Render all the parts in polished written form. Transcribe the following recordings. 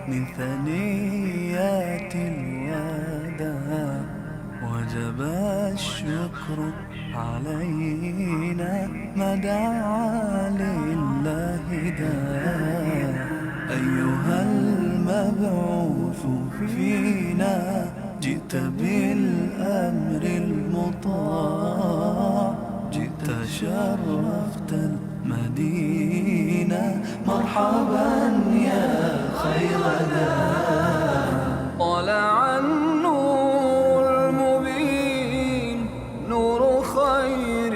من ثنيات الوداع وجب الشكر علينا ما دعا لله داع أيها المبعوث فينا جئت بالأمر المطاع جئت شرفت المدينة مرحبا يا خير داع طلع النور المبين نور خير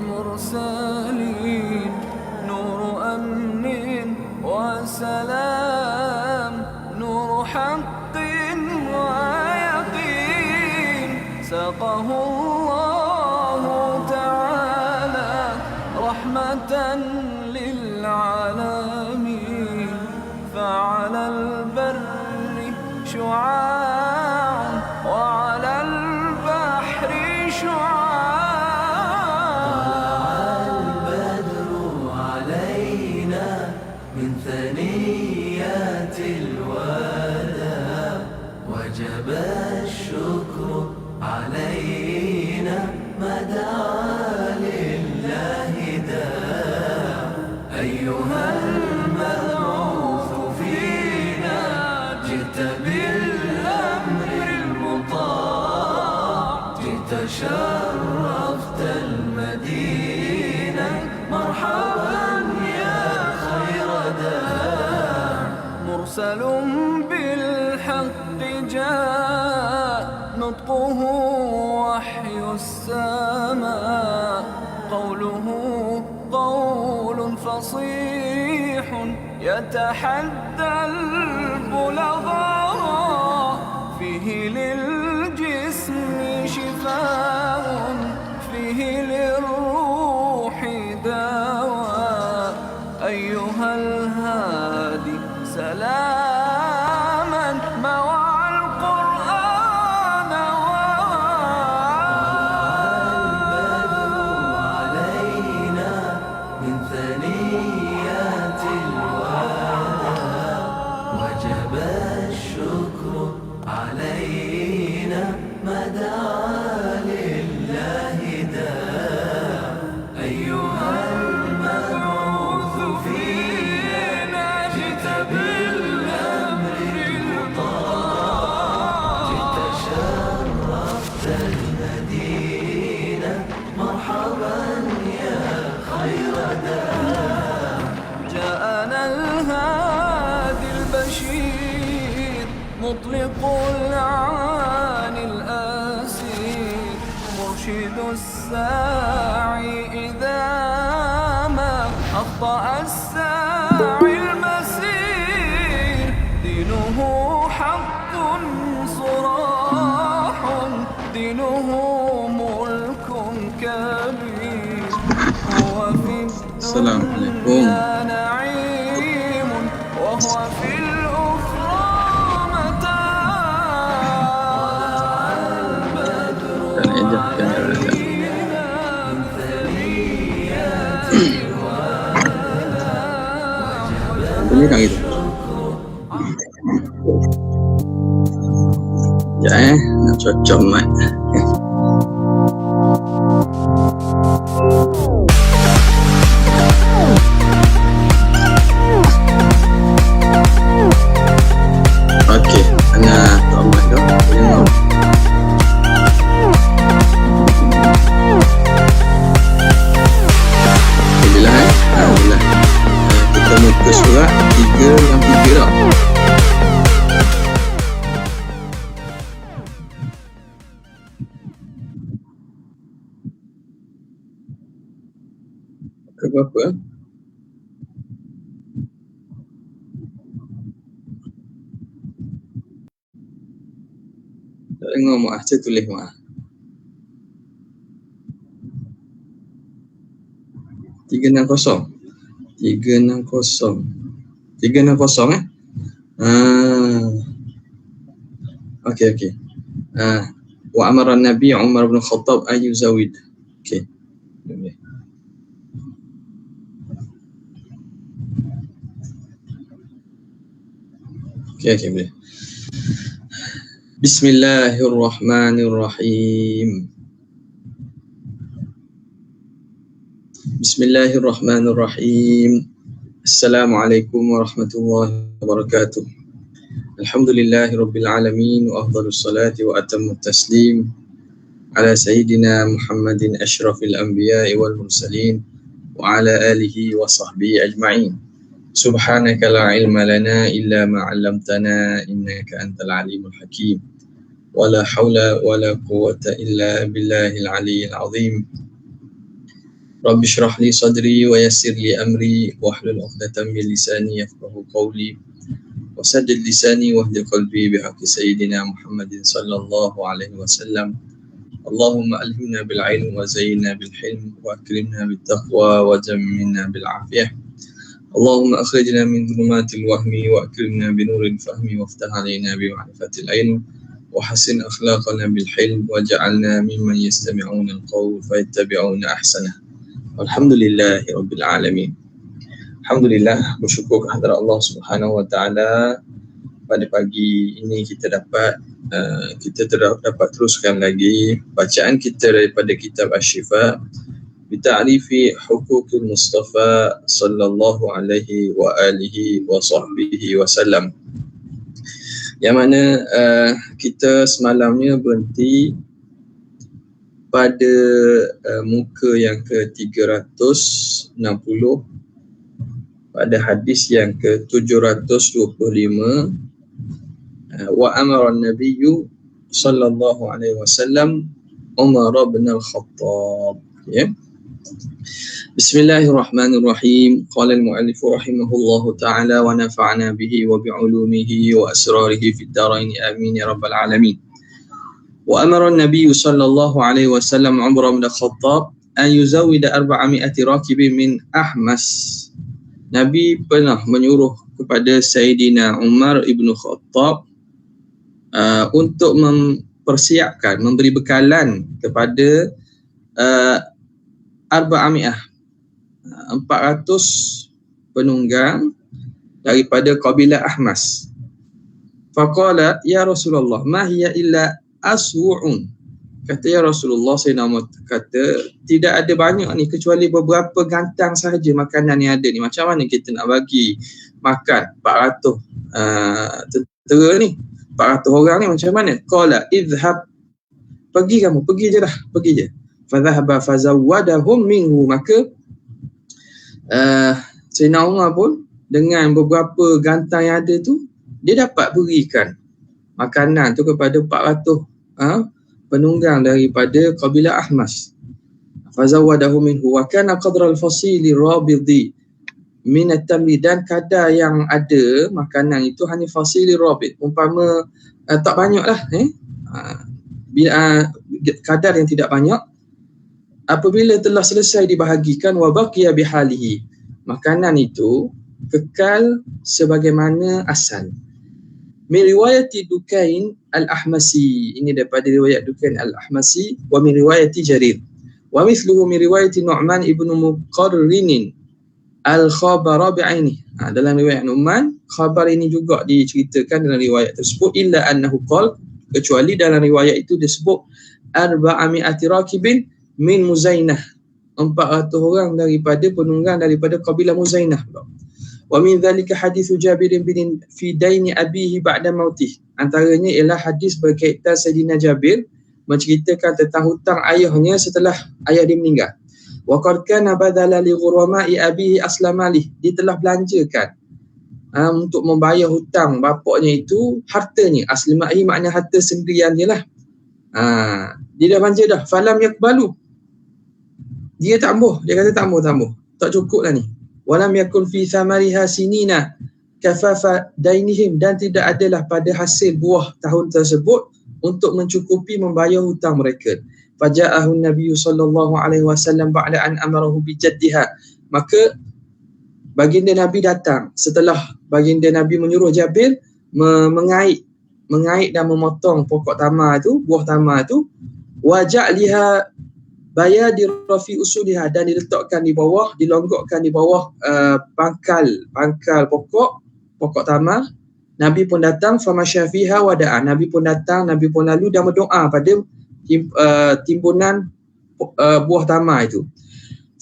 المرسلين نور أمن وسلام نور حق ويقين ساقه الله تعالى رحمة للعالمين فعلى البر شعاع وعلى البحر شعاع طلع البدر علينا من ثنيات الوداع وجب الشكر علينا ما دعا لله داع أيها المبعوث فينا جئت بالأمر المطاع جئت شرفت المدينة مرحبا يا خير داع مرسل بالحق جاء نطقه وحي السماء قوله قول فصيح يتحدى البلغاء فيه للجسم شفاء فيه للروح دواء أيها الهادي سلاما مع القرآن البدر علينا من ثنيات الوداع وجب الشكر علينا ما دعا لله داع أيها المبعوث فينا جئت بالأمر المطاع جئت شرفت المدينة مرحبا يا خير داع جاءنا الهادي البشير مطلق العاني الأسير مرشد الساعي إذا ما أخطأ الساعي المسير دينه حق صراح دينه ملك كبير هو في السلام عليكم. الدنيا نعيم وهو في الأخرى متاع البدر Dan ejak yang ada. من ثنيات الوداع Bunyi kan gitu. Ya, nak cocok mat. Okey, ana Thomas tu boleh mau. Alhamdulillah. Kita muka surat 3 yang 3 dah. Ke berapa? Tak dengar mak, saya tulis mak. 360. 360. 360 eh? Okey. Wa amara Nabi Umar bin Khattab an yuzawid. Okey. Okay, boleh. Bismillahirrahmanirrahim. Bismillahirrahmanirrahim. Assalamualaikum warahmatullahi wabarakatuh. Alhamdulillahi rabbil alamin wa afdhalus salati wa atammut taslim ala sayyidina Muhammadin asyrafil anbiya'i wal mursalin wa ala alihi wa sahbihi ajma'in. Subhanaka la ilma lana illa ma 'allamtana innaka antal alimul hakim. Wala haula wala quwwata illa billahil aliyyil azim. Rabbi shrah li sadri wa yassir li amri wahlul 'uqdatam min lisani yafqahu qawli wasaddid lisani wahdi qalbi bihaqqi sayyidina Muhammadin sallallahu alaihi wasallam. Allahumma alhimna bil ilm wa zayyinna bil hilm wa akrimna bit taqwa wa jammilna bil afiyah. Allahumma akhrijna min dhulumatil wahmi wa akrimna bi nuril fahmi waftah alaina bi ma'rifatil ilm wa hasin akhlaqana bil hilm waj'alna mimman yastami'una al-qawl fayattabi'una ahsanah. Alhamdulillahi rabbil alamin. Alhamdulillah, bersyukur kehadrat Allah Subhanahu wa taala, pada pagi ini kita dapat teruskan lagi bacaan kita daripada kitab Asy-Syifa bi ta'rifi huquqil Mustafa sallallahu alaihi wa alihi wa sahbihi wasallam. Yang mana kita semalamnya berhenti pada muka yang ke-360 pada hadis yang ke-725. Wa amara an-nabiyyu sallallahu alaihi wasallam Umar bin al-Khattab. Ya. Bismillahirrahmanirrahim. Qala al-mu'allif rahimahullahu ta'ala wa nafa'na bihi wa bi'ulumihi wa asrarihi fid dharain amin ya rabbal alamin. Wa amara an-nabiy sallallahu alaihi wasallam Umar bin al-Khattab an yuzawwida 400 rakibin min Ahmas. Nabi pernah menyuruh kepada Sayyidina Umar ibn Khattab untuk mempersiapkan, memberi bekalan kepada 400 penunggang daripada kabilah Ahmas. Faqala ya Rasulullah ma hiya illa aswu'un. Kata ya Rasulullah, Sayyidina Umar kata tidak ada banyak ni kecuali beberapa gantang sahaja makanan yang ada ni. Macam mana kita nak bagi makan 400 tentera ni, 400 orang ni, macam mana? Qala idhhab, pergi kamu, pergi je dah, pergi je. Fadhahaba fazawwadahum minhu. Maka Sayyidina Umar pun dengan beberapa gantang yang ada tu, dia dapat berikan makanan tu kepada 400 penunggang daripada kabilah Ahmas. Fazawwadahu minhu wa kana qadra al-fasili rabidi min at-tamri, dan kadar yang ada makanan itu hanya fasili rabid, umpama tak banyaklah kadar yang tidak banyak. Apabila telah selesai dibahagikan, wa baqiya bihalihi, makanan itu kekal sebagaimana asal. Min riwayati Dukain al-Ahmasi, ini daripada riwayat Dukain al-Ahmasi, wa min riwayati Jarir, wa mithluhu min riwayati Nu'man ibn Muqarrin al-khabara bi'aini. Dalam riwayat Nu'man, khabar ini juga diceritakan dalam riwayat tersebut, illa annahu qala, kecuali dalam riwayat itu disebut 400 rakibin min Muzainah, 400 orang daripada penunggang daripada kabilah Muzainah. Wa min dhalika hadithu Jabir bin fi daini abihi ba'da mautih. Antaranya ialah hadis berkaitan Sayyidina Jabir menceritakan tentang hutang ayahnya setelah ayah dia meninggal. Wa qad kana badala li ghurama'i abihi aslamali, dia telah belanjakan untuk membayar hutang bapaknya itu hartanya. Aslimahi makna harta sendiriannya lah. Dia dah belanja dah. Falam yakbalu, dia tak ambuh, dia kata tak ambuh, tak cukup lah ni. Walam yakun fi thamariha sinina kafafa dainihim, dan tidak adalah pada hasil buah tahun tersebut untuk mencukupi membayar hutang mereka. Faja'ahu Nabi sallallahu alaihi wasallam ba'da an amarahu bi jaddiha, maka baginda Nabi datang setelah baginda Nabi menyuruh Jabir mengait dan memotong pokok tamar tu, buah tamar tu, waja'liha bayadi rafi usuliha, dan diletakkan di bawah, dilonggokkan di bawah pangkal pokok tamar, Nabi pun datang, famasya fiha wa da'a. Nabi pun datang, Nabi pun lalu dan berdoa pada timbunan buah tamar itu.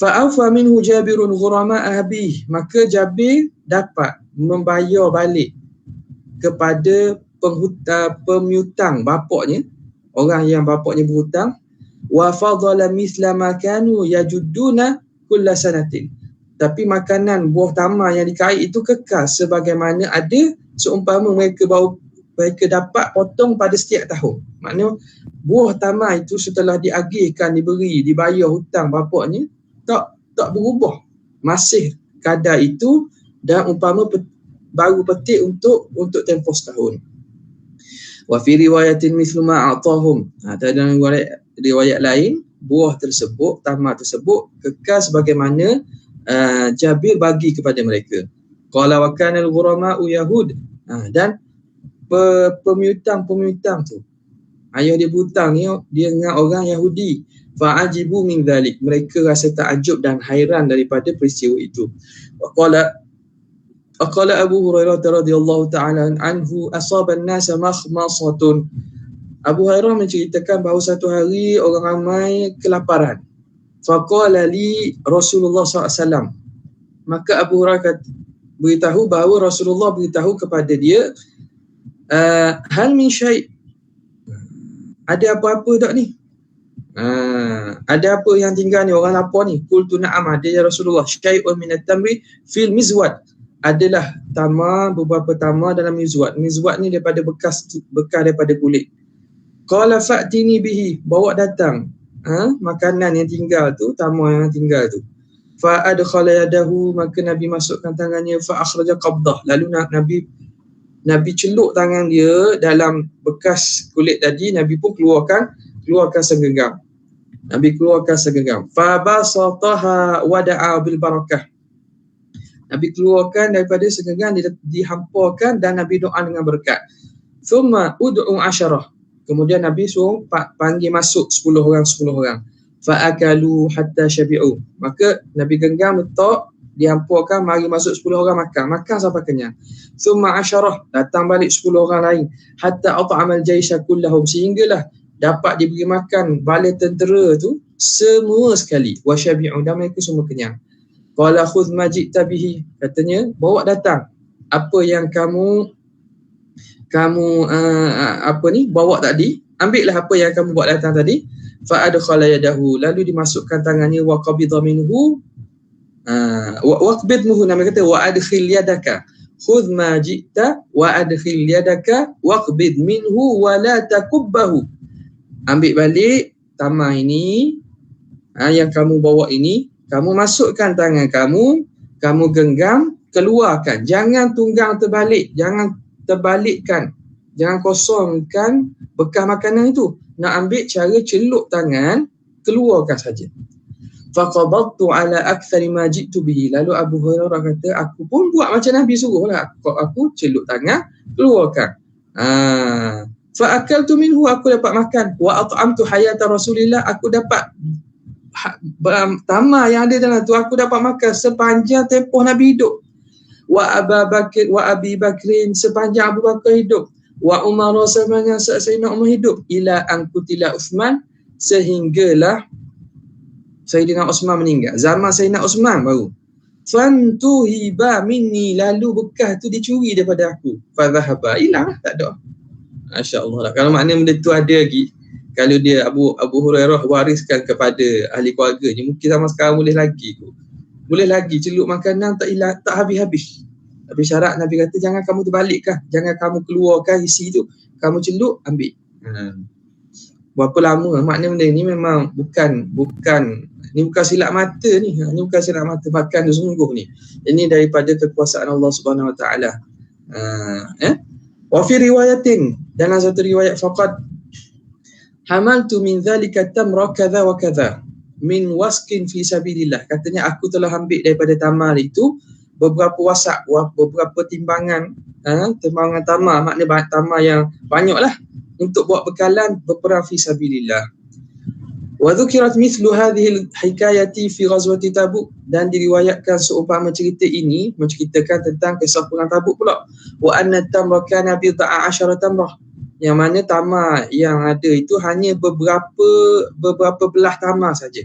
Fa'afa minhu Jabirun ghurama ahbih. Maka Jabir dapat membayar balik kepada pemiutang bapaknya, orang yang bapaknya berhutang. Wa fadala mithla ma kanu yajudduna kulla sanatin. Tapi makanan buah tamar yang dikait itu kekal sebagaimana ada seumpama mereka dapat potong pada setiap tahun. Maknanya buah tamar itu setelah diagihkan, dibayar hutang bapaknya, tak berubah. Masih kadar itu dan umpama baru petik untuk tempoh setahun. Wa fi riwayatin mithlu ma a'tahum. Dalam riwayat lain, buah tersebut, tamar tersebut kekal sebagaimana Jabir bagi kepada mereka. Qala wa kana al-ghurama'u yahud. Dan pemiutang tu, ayah dia berhutang ni dia dengan orang Yahudi. Fa'ajibu min dhalik. Mereka rasa takjub dan hairan daripada peristiwa itu. Qala Abu Hurairah radhiyallahu ta'ala anhu asaba an-nasa makhmasatun. Abu Hurairah menceritakan bahawa satu hari orang ramai kelaparan. Faqala li Rasulullah SAW. Maka Abu Hurairah beritahu bahawa Rasulullah beritahu kepada dia, hal min syai', ada apa-apa tak ni? Ada apa yang tinggal ni, orang lapar ni? Qultu na'am, ada ya Rasulullah. Syai'un min at-tamri fil mizwad. Adalah tamar, beberapa tamar dalam mizwad. Mizwad ni daripada bekas daripada kulit. Qala fa'tini bihi, bawa datang makanan yang tinggal tu, tamar yang tinggal tu. Fa adkhala yadahu, maka Nabi masukkan tangannya, fa akhraja qabdah. Lalu Nabi celuk tangan dia dalam bekas kulit tadi. Nabi pun keluarkan segenggam. Nabi keluarkan segenggam. Fa basataha wa da'a bil barakah. Nabi keluarkan daripada segenggam, dihamparkan dan Nabi doa dengan berkat. Thumma ud'u 10. Kemudian Nabi suruh panggil masuk 10 orang. Fa'akalu hatta syabi'u. Maka Nabi genggam, letak, dihamparkan, mari masuk 10 orang makan sampai kenyang. Thumma 10, datang balik 10 orang lain. Hatta at'amal jaisha kullahum, sehinggalah dapat diberi makan bala tentera tu semua sekali. Wa syabi'u, dan mereka semua kenyang. Qala khudh ma ji'ta bihi, katanya bawa datang apa yang kamu bawa tadi, ambillah apa yang kamu bawa datang tadi. Fa adkhala yadahu, lalu dimasukkan tangannya, wa qabidha minhu wa qabidhu, nama kata wa adkhil yadaka, khudh ma ji'ta wa adkhil yadaka wa qabid minhu wa la takubbahu. Ambil balik tamar ini, yang kamu bawa ini, kamu masukkan tangan kamu genggam, keluarkan. Jangan tunggang terbalik, jangan terbalikkan, jangan kosongkan bekas makanan itu. Nak ambil cara celuk tangan, keluarkan saja. Faqabattu ala akthari ma ji'tu bihi. Lalu Abu Hurairah kata, aku pun buat macam Nabi suruh lah. Aku celuk tangan, keluarkan. Fa akaltu minhu, aku dapat makan. Wa at'amtu hayata Rasulillah, aku dapat tamar yang ada dalam tu, aku dapat makan sepanjang tempoh Nabi hidup. Wa Abi Bakrin, sepanjang Abu Bakar hidup. Wa Umar, sepanjang Sayyidina Umar hidup. Ila an qutila Uthman, sehinggalah Sayyidina Uthman meninggal. Zaman Sayyidina Uthman baru. Fantuhiba minni, lalu bekas tu dicuri daripada aku. Fadhahaba, hilang, tak ada. Masya-Allah lah. Kalau makna benda tu ada lagi, kalau dia Abu Hurairah wariskan kepada ahli keluarganya, mungkin sama sekarang boleh lagi celuk makanan, tak hilang, tak habis-habis. Tapi syarat Nabi kata, jangan kamu terbalikkan, jangan kamu keluarkan isi tu, kamu celuk, ambil. Berapa lama, makna benda ni memang bukan silap mata ni. Ini bukan silap mata, makan tu sungguh ni. Ini daripada kekuasaan Allah Subhanahu Wa Taala. Wa fi riwayatin, dalam satu riwayat, faqad hamaltu min dhalika tamra kadha wa kadha min wasqin fi sabilillah. Katanya aku telah ambil daripada tamar itu beberapa wasak, beberapa timbangan tamar, maknanya tamar yang banyaklah untuk buat bekalan berperang fi sabilillah. Wa dhukirat mithlu hadhihi al-hikayati fi ghazwati Tabuk, dan diriwayatkan seumpama cerita ini menceritakan tentang kisah perang Tabuk pula. Wa anna tamra kana bid'a 'ashara tamrah, yang mana tamar yang ada itu hanya beberapa belah tamar saja.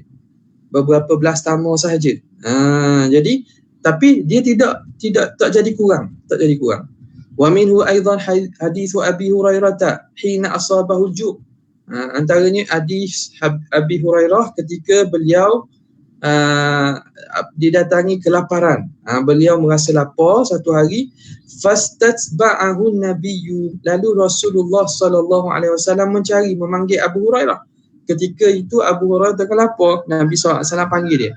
Beberapa belas tamar sahaja. Jadi tapi dia tak jadi kurang, Wa minhu aidan hadithu Abi Hurairah hina asabahu ju'. Antaranya hadis Abi Hurairah ketika beliau didatangi kelaparan. Beliau merasa lapar satu hari, fastatba'ahu nabiyyu, lalu Rasulullah sallallahu alaihi wasallam memanggil Abu Hurairah. Ketika itu Abu Hurairah tengah lapar, Nabi SAW panggil dia.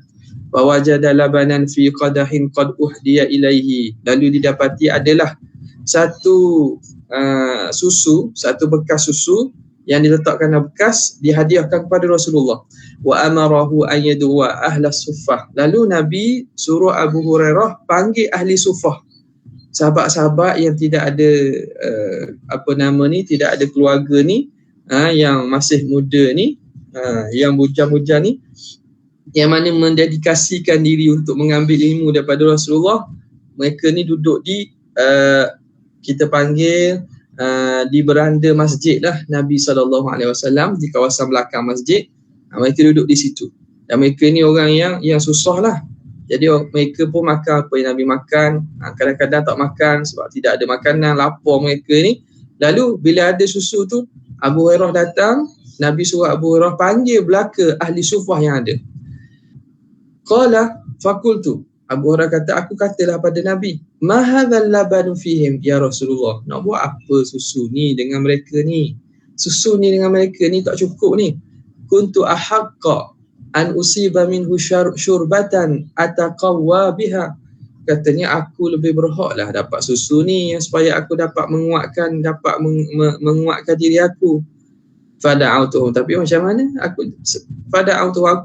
Wawajada labanan fi qadahin qad uhdiya ilaihi, lalu didapati adalah satu bekas susu yang diletakkan dalam bekas, dihadiahkan kepada Rasulullah. Wa amarahu an yadwa ahlas suffah, lalu Nabi suruh Abu Hurairah panggil ahli suffah, sahabat-sahabat yang tidak ada tidak ada keluarga ni, yang masih muda ni, yang bujang-bujang ni, yang mana mendedikasikan diri untuk mengambil ilmu daripada Rasulullah. Mereka ni duduk di kita panggil di beranda masjid lah Nabi SAW, di kawasan belakang masjid. Mereka duduk di situ, dan mereka ni orang yang susah lah. Jadi mereka pun makan apa yang Nabi makan, kadang-kadang tak makan sebab tidak ada makanan, lapar mereka ni. Lalu bila ada susu tu, Abu Hurairah datang, Nabi suruh Abu Hurairah panggil belaka ahli sufah yang ada. Qala fakultu, Abu Hurairah kata, aku katalah pada Nabi, ma hadzal labanu fihim ya Rasulullah, nak buat apa susu ni dengan mereka ni? Susu ni dengan mereka ni tak cukup ni. Kuntu ahaqqa an usiba minhu syurbatan ataqawwa biha, katanya aku lebih berhak lah dapat susu ni supaya aku dapat menguatkan diri aku. Fada'autuhu, tapi macam mana aku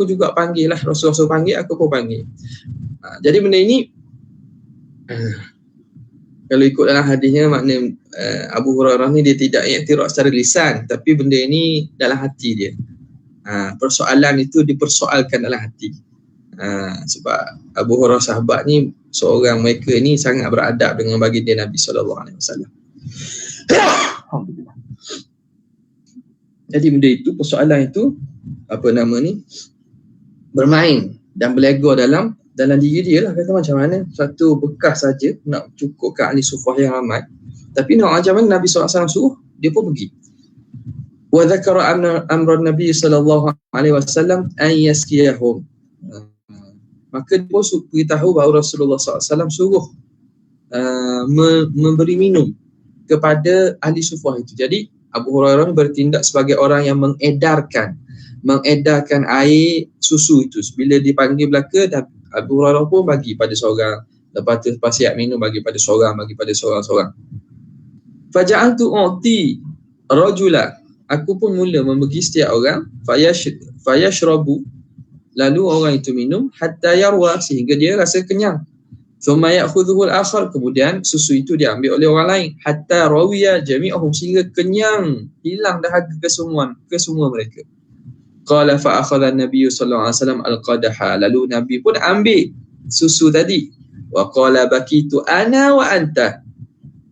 juga panggil lah, Rasulullah panggil, aku pun panggil. Jadi benda ini kalau ikut dalam hadisnya, makna Abu Hurairah ni dia tidak i'tiraf secara lisan, tapi benda ini dalam hati dia. Persoalan itu dipersoalkan dalam hati. Sebab Abu Hurairah sahabat ni, seorang mereka ni sangat beradab dengan baginda Nabi SAW. Alhamdulillah. Jadi benda itu, persoalan itu bermain dan berlega dalam diri dia lah. Kata macam mana satu bekas saja nak cukupkan ahli sufah yang ramai, tapi nak macam mana Nabi SAW suruh, dia pun pergi. Wa dzakara amran Nabi sallallahu alaihi wasallam an yaskiyahum, maka dia pun beritahu bahawa Rasulullah SAW suruh memberi minum kepada ahli sufah itu. Jadi Abu Hurairah bertindak sebagai orang yang mengedarkan air susu itu. Bila dipanggil belaka, Abu Hurairah pun bagi pada seorang, lepas tu siap minum bagi pada seorang. Faja'altu u'ti rajula, aku pun mula membagi setiap orang, fayashrabu, lalu orang itu minum, hatta yarwa, sehingga dia rasa kenyang. Thumma ya'khudhuhu al-akhar, kemudian susu itu diambil oleh orang lain, hatta rawiya jami'ahum, sehingga kenyang, hilang dahaga ke semua mereka. Qala fa akhadha an-nabiy sallallahu alaihi wasallam al-qadaha, lalu Nabi pun ambil susu tadi. Wa qala bakitu ana wa anta,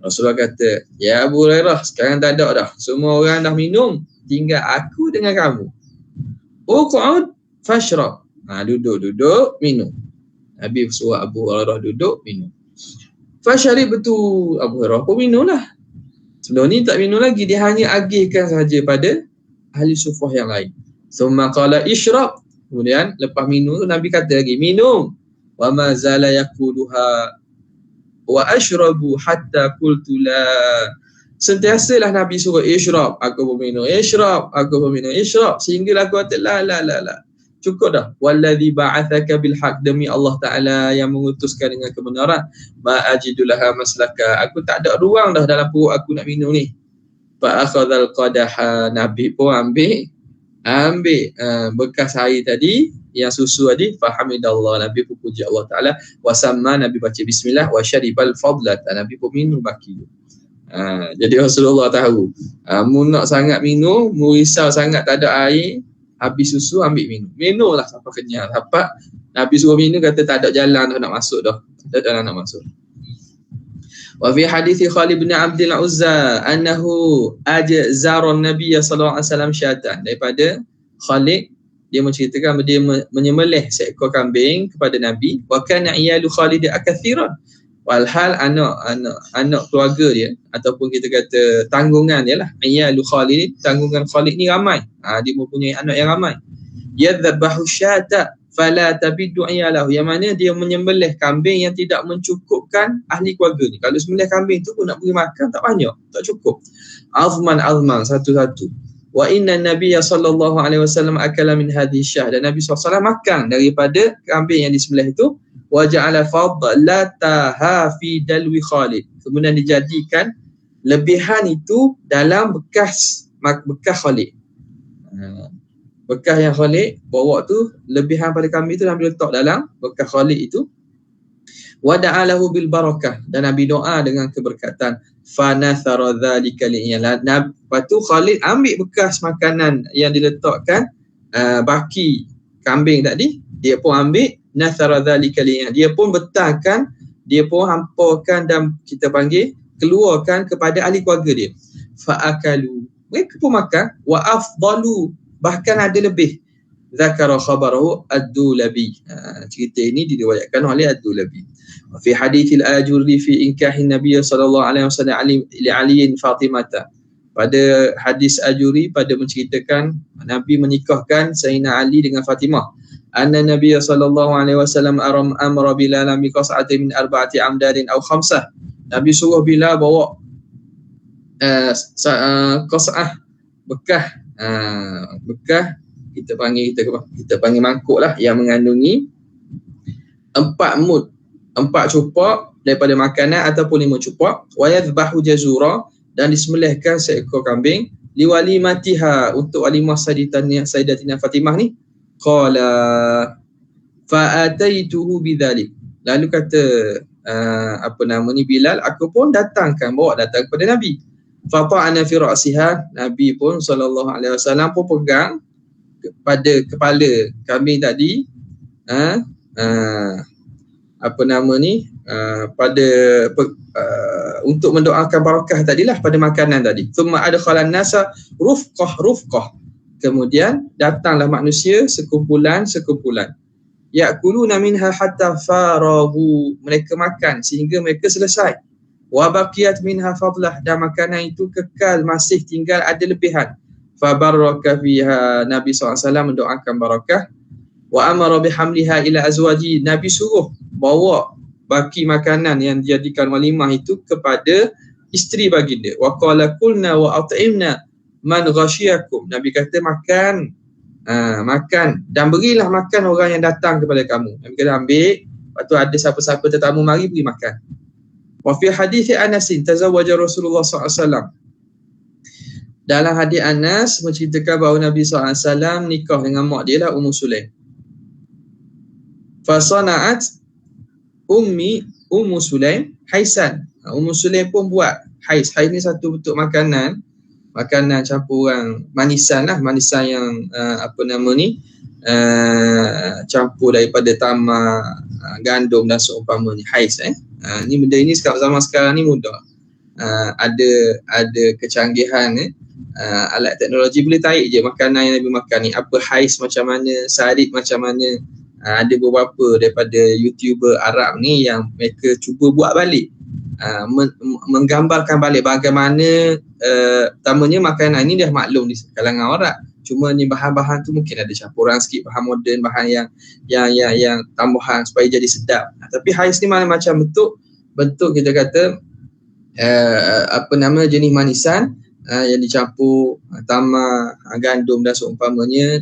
Rasulullah kata, ya Abu Hurairah, sekarang tak ada dah, semua orang dah minum, tinggal aku dengan kamu. Uq'ud fashrab, duduk minum. Nabi suruh Abu Hurairah duduk minum. Fasharibtu, Abu Hurairah pun minum lah. Sebelum ni tak minum lagi, dia hanya agihkan sahaja pada ahli sufah yang lain. Thumma qala ishrab, kemudian lepas minum tu Nabi kata lagi, minum. Wa ma zala yaquluha wa ashrabu hatta qultu la, sentiasalah Nabi suruh ishrab, aku pun minum, ishrab, aku pun minum, ishrab, sehinggalah aku kata la, cukup dah. Wallazi ba'athaka bil haq, demi Allah Ta'ala yang mengutuskan dengan kebenaran, ma ajidulaha maslaka, aku tak ada ruang dah dalam perut aku nak minum ni. Fa akhadhal qadaha, Nabi pun ambil bekas air tadi, yang susu tadi. Fahamidallah, Nabi pun puji Allah Ta'ala. Wasamma, Nabi baca bismillah. Wa syaribal fadlat, Nabi pun minum baki. Jadi Rasulullah tahu, mu nak sangat minum, mu risau sangat tak ada air, habis susu ambil minum. Minum lah sampai kenyang. Dapat Nabi suruh minum, kata tak ada jalan dah nak masuk dah. Tak ada jalan nak masuk. Wa fi hadits Khalid bin Abdul Uzza annahu ajzara an-nabiy sallallahu alaihi wasallam syatan. Daripada Khalid, dia menceritakan dia menyembelih seekor kambing kepada Nabi. Wa kana iyalu Khalid akathiran. Walhal anak keluarga dia ataupun kita kata tanggungan dia lah, iyalu Khalid, tanggungan Khalid ni ramai. Dia mempunyai anak yang ramai. Yadhbahu syata fala tabidu iyalahu, yang mana dia menyembelih kambing yang tidak mencukupkan ahli keluarga ni. Kalau sembelih kambing tu pun nak beri makan tak banyak, tak cukup. Azman satu-satu. Wa inna nabiyya sallallahu alaihi wasallam akala min hadhihi syah, dan Nabi SAW makan daripada kambing yang disembelih itu. Wa ja'ala fadlataha fi dalwi Khalid, kemudian dijadikan lebihan itu dalam bekas Khalid. Bekas yang Khalid bawa tu, lebihan pada kambing itu Nabi letak dalam bekas Khalid itu. Wa da'alahu bil barakah, dan Nabi doa dengan keberkatan. Fa nathara dzalika li'lan, lepas tu Khalid ambil bekas makanan yang diletakkan baki kambing tadi, dia pun ambil. Nathara dzalika li'lan, dia pun betahkan, dia pun hampakan dan kita panggil keluarkan kepada ahli keluarga dia. Fa akalu, mereka pun makan. Wa afdalu, bahkan ada lebih. Zakara khabarahu ad-Dulabi. Cerita ini diriwayatkan oleh ad-Dulabi. Fi hadits al-Ajurri fi inkahin Nabi sallallahu alaihi wasallam li Ali Fatimah. Pada hadis Ajuri, pada menceritakan Nabi menikahkan Sayyidina Ali dengan Fatimah. Anna Nabi sallallahu alaihi wasallam amara Bilal bi qas'atin min arba'ati amdadin aw khamsah. Nabi suruh Bilal bawa qas'ah, bekah kita panggil mangkuk lah, yang mengandungi 4 mud, 4 cupak daripada makanan ataupun 5 cupak. Wa yadhbahu jazura, dan disembelihkan seekor kambing liwalimatiha, untuk walimah Sayyidatina Fatimah ni. Qala fa'ataituhu bidzalik, lalu kata Bilal, aku pun datang kepada Nabi. Fata'ana fi ra'siha, Nabi pun sallallahu alaihi wasallam pun pegang pada kepala kambing tadi, untuk mendoakan barakah tadilah pada makanan tadi. Thumma adkhalan nasa rufqah, kemudian datanglah manusia sekumpulan. Ya'kuluna minha hatta farahu, mereka makan sehingga mereka selesai. Wa baqiyat minha fadlah, dan makanan itu kekal, masih tinggal ada lebihan. Fa baraka fiha, Nabi SAW mendoakan barakah. Wa amara bihamliha ila azwaji, Nabi suruh bawa baki makanan yang dijadikan walimah itu kepada isteri baginda. Wa qala qulna wa at'imna man ghasyiakum, Nabi kata makan dan berilah makan orang yang datang kepada kamu. Nabi kata ambil, lepas tu ada siapa-siapa tetamu mari beri makan. Wa fi hadits Anas tazawwaja Rasulullah SAW, dalam hadis Anas menceritakan bahawa Nabi SAW nikah dengan mak dia lah, Ummu Sulaim. Fa sana'at Ummu Sulaim haisan, Ummu Sulaim pun buat hais. Hais ni satu bentuk makanan campuran manisan yang campur daripada tamar, gandum dan seumpamanya, hais. Ni benda ini zaman sekarang ni mudah. Ada kecanggihan, alat teknologi boleh tarik je makanan yang Nabi makan ni, apa hais macam mana, sarit macam mana. Ada beberapa daripada YouTuber Arab ni yang mereka cuba buat balik, menggambarkan balik bagaimana pertamanya makanan ni dah maklum di kalangan Arab, cuma ni bahan-bahan tu mungkin ada campuran sikit, bahan moden, bahan yang tambahan supaya jadi sedap. Tapi hais ni macam bentuk kita kata jenis manisan yang dicampur tamar, gandum dan seumpamanya,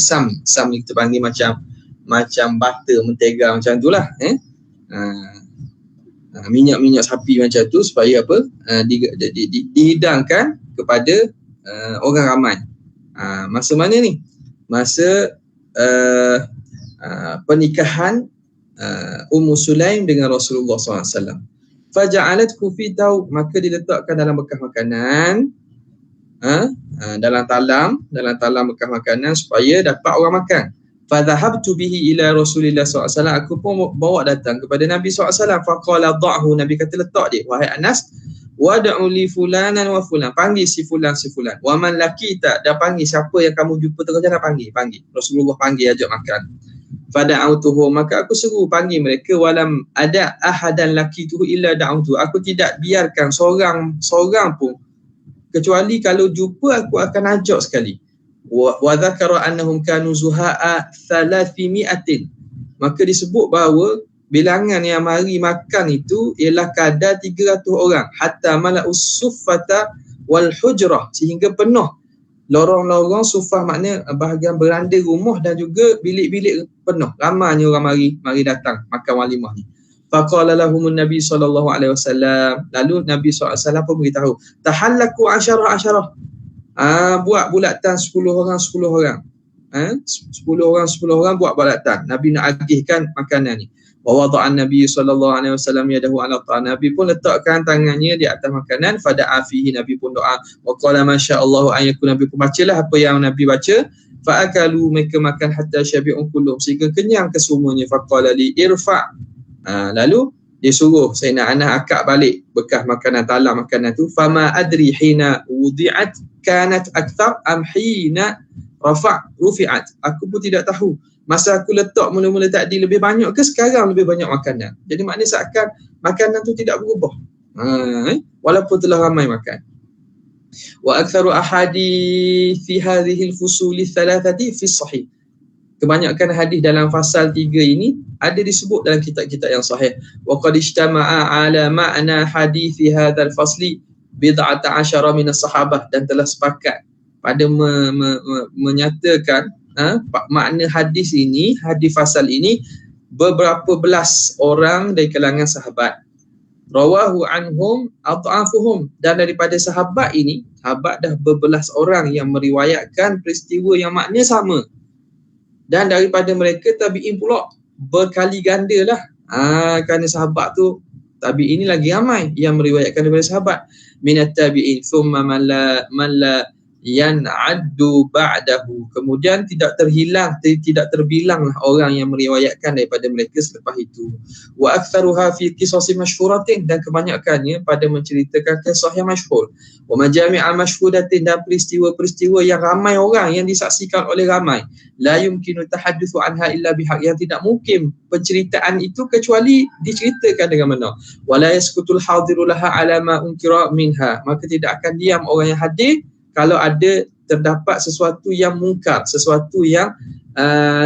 sam ni kita panggil macam butter, mentega macam tu lah, minyak sapi macam tu, supaya dihidangkan kepada orang ramai. Masa mana ni? Masa pernikahan Ummu Sulaim dengan Rasulullah SAW. Faja'alat kufi taub, maka diletakkan dalam bekas makanan. dalam talam bekas makanan supaya dapat orang makan. Fadhahabtu bihi ila Rasulillah SAW. Aku pun bawa datang kepada Nabi SAW. Faqala da'hu. Nabi kata letak dia. Wahai Anas, wada'u li fulanan wa fulan. Panggil si fulan. Wa man lakita. Dan panggil siapa yang kamu jumpa tengah jalan, panggil. Rasulullah panggil, ajak makan. Fada'autuhu. Maka aku seru panggil mereka. Walam ada ahadan lakituhu illa da'autuhu. Aku tidak biarkan seorang pun, kecuali kalau jumpa aku akan ajak sekali. Wa dzakara annahum kanu zuha'a 300. Maka disebut bahawa bilangan yang mari makan itu ialah kadar 300 orang, hatta mala'us suffata wal hujrah, sehingga penuh lorong-lorong sufah, makna bahagian beranda rumah dan juga bilik-bilik penuh, ramainya orang mari datang makan walimah ni. Faqala lahumun Nabi sallallahu alaihi wasallam, lalu Nabi sallallahu alaihi wasallam pun beritahu, tahallaku asyarah. Buat bulatan 10 orang 10 orang. 10 orang buat bulatan. Nabi nak agihkan makanan ni. Wa wada'an Nabi sallallahu alaihi wasallam yadahu ala ta'am. Nabi pun letakkan tangannya di atas makanan, fada'a fihi. Nabi pun doa. Wa qala masyaallahu ayyakun. Nabi pun bacalah apa yang Nabi baca. Fa akalu, mereka makan hatta syabi'un kullum, sehingga kenyang kesemuanya. Faqala li irfa'. Lalu dia suruh Sayyidina Anas akak balik bekas makanan, talam makanan tu. Fama adri hina wudi'at kanat akthar am hina rufi'at. Aku pun tidak tahu masa aku letak mula-mula tadi lebih banyak ke sekarang lebih banyak makanan. Jadi maknanya seakan makanan tu tidak berubah, walaupun telah ramai makan. Wa aktsaru ahadits fi hadhihi al-fusul thalathati fi sahih. Kebanyakan hadis dalam fasal 3 ini ada disebut dalam kitab-kitab yang sahih. Wa qad ijtama'a ala ma'na hadithi hadzal fasli bid'ata asyara min as-sahabah, dan telah sepakat pada menyatakan makna hadis ini, hadis fasal ini, beberapa belas orang dari kalangan sahabat. Rawahu anhum ad'afuhum, dan daripada sahabat ini, sahabat dah berbelas orang yang meriwayatkan peristiwa yang makna sama. Dan daripada mereka tabi'in pula berkali ganda lah. Kerana sahabat tu, tabi'in ni lagi ramai yang meriwayatkan daripada sahabat. Minat tabi'in thumma man la yan'addu ba'dahu. Kemudian tidak terbilang orang yang meriwayatkan daripada mereka selepas itu. Wa aktsaruha fi qisas masyhuratin, dan kebanyakannya pada menceritakan kisah yang masyhur. Wa majami'a masyhudatin, dan peristiwa-peristiwa yang ramai orang, yang disaksikan oleh ramai. La yumkinu tahaddutsu anha illa bihaq, yang tidak mungkin penceritaan itu kecuali diceritakan dengan benar. Wala yaskutul hadiru laha ala ma unkira minha, maka tidak akan diam orang yang hadir kalau ada terdapat sesuatu yang mungkar, sesuatu yang